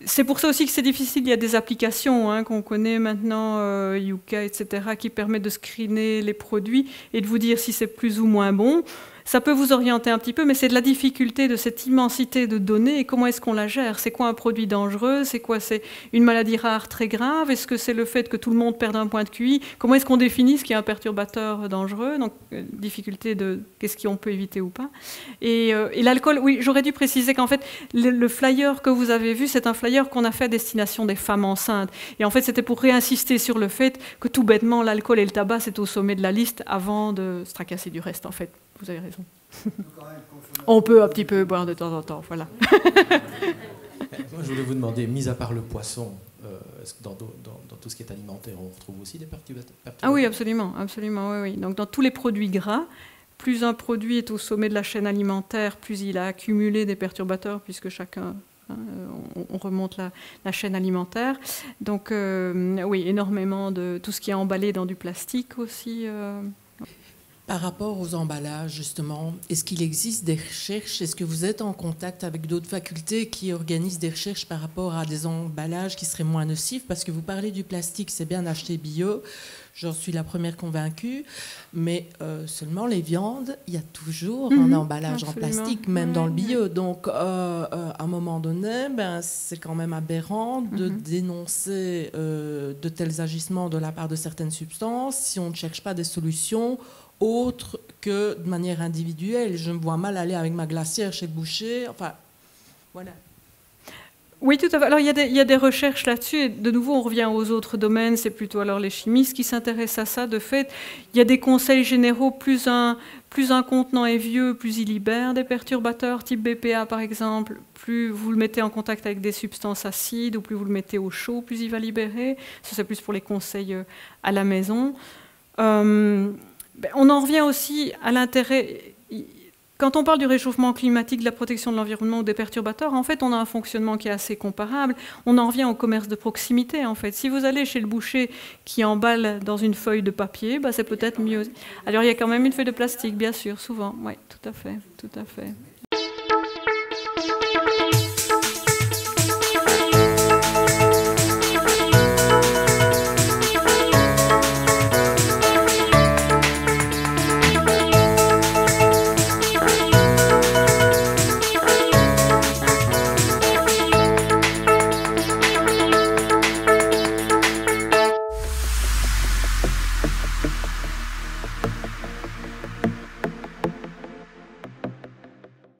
S2: C'est pour ça aussi que c'est difficile. Il y a des applications qu'on connaît maintenant, Yuka, etc., qui permettent de screener les produits et de vous dire si c'est plus ou moins bon. Ça peut vous orienter un petit peu, mais c'est de la difficulté de cette immensité de données et comment est-ce qu'on la gère. C'est quoi un produit dangereux? C'est quoi? C'est une maladie rare très grave? Est-ce que c'est le fait que tout le monde perde un point de QI? Comment est-ce qu'on définit ce qui est un perturbateur dangereux? Donc, difficulté de qu'est-ce qu'on peut éviter ou pas. Et l'alcool, oui, j'aurais dû préciser qu'en fait, le flyer que vous avez vu, c'est un flyer qu'on a fait à destination des femmes enceintes. Et en fait, c'était pour réinsister sur le fait que tout bêtement, l'alcool et le tabac, c'est au sommet de la liste avant de se tracasser du reste, en fait. Vous avez raison. On peut un petit peu boire de temps en temps, voilà.
S1: Moi, je voulais vous demander, mis à part le poisson, est-ce que dans tout ce qui est alimentaire, on retrouve aussi des perturbateurs?
S2: Ah oui, absolument, oui. Donc dans tous les produits gras, plus un produit est au sommet de la chaîne alimentaire, plus il a accumulé des perturbateurs, puisque chacun... on remonte la chaîne alimentaire. Donc oui, énormément de tout ce qui est emballé dans du plastique aussi...
S4: Par rapport aux emballages, justement, est-ce qu'il existe des recherches? Est-ce que vous êtes en contact avec d'autres facultés qui organisent des recherches par rapport à des emballages qui seraient moins nocifs? Parce que vous parlez du plastique, c'est bien d'acheter bio, j'en suis la première convaincue, mais seulement les viandes, il y a toujours un emballage
S2: absolument.
S4: En plastique, même dans le bio. Donc, à un moment donné, c'est quand même aberrant de dénoncer de tels agissements de la part de certaines substances si on ne cherche pas des solutions autre que de manière individuelle. Je me vois mal aller avec ma glacière chez le boucher. Enfin, voilà.
S2: Oui, tout à fait. Alors, il y a des recherches là-dessus. Et de nouveau, on revient aux autres domaines. C'est plutôt alors les chimistes qui s'intéressent à ça. De fait, il y a des conseils généraux. Plus un contenant est vieux, plus il libère des perturbateurs, type BPA par exemple. Plus vous le mettez en contact avec des substances acides, ou plus vous le mettez au chaud, plus il va libérer. Ça, c'est plus pour les conseils à la maison. On en revient aussi à l'intérêt. Quand on parle du réchauffement climatique, de la protection de l'environnement ou des perturbateurs, en fait, on a un fonctionnement qui est assez comparable. On en revient au commerce de proximité, en fait. Si vous allez chez le boucher qui emballe dans une feuille de papier, c'est peut-être mieux. Alors, il y a quand même une feuille de plastique, bien sûr, souvent. Oui, tout à fait.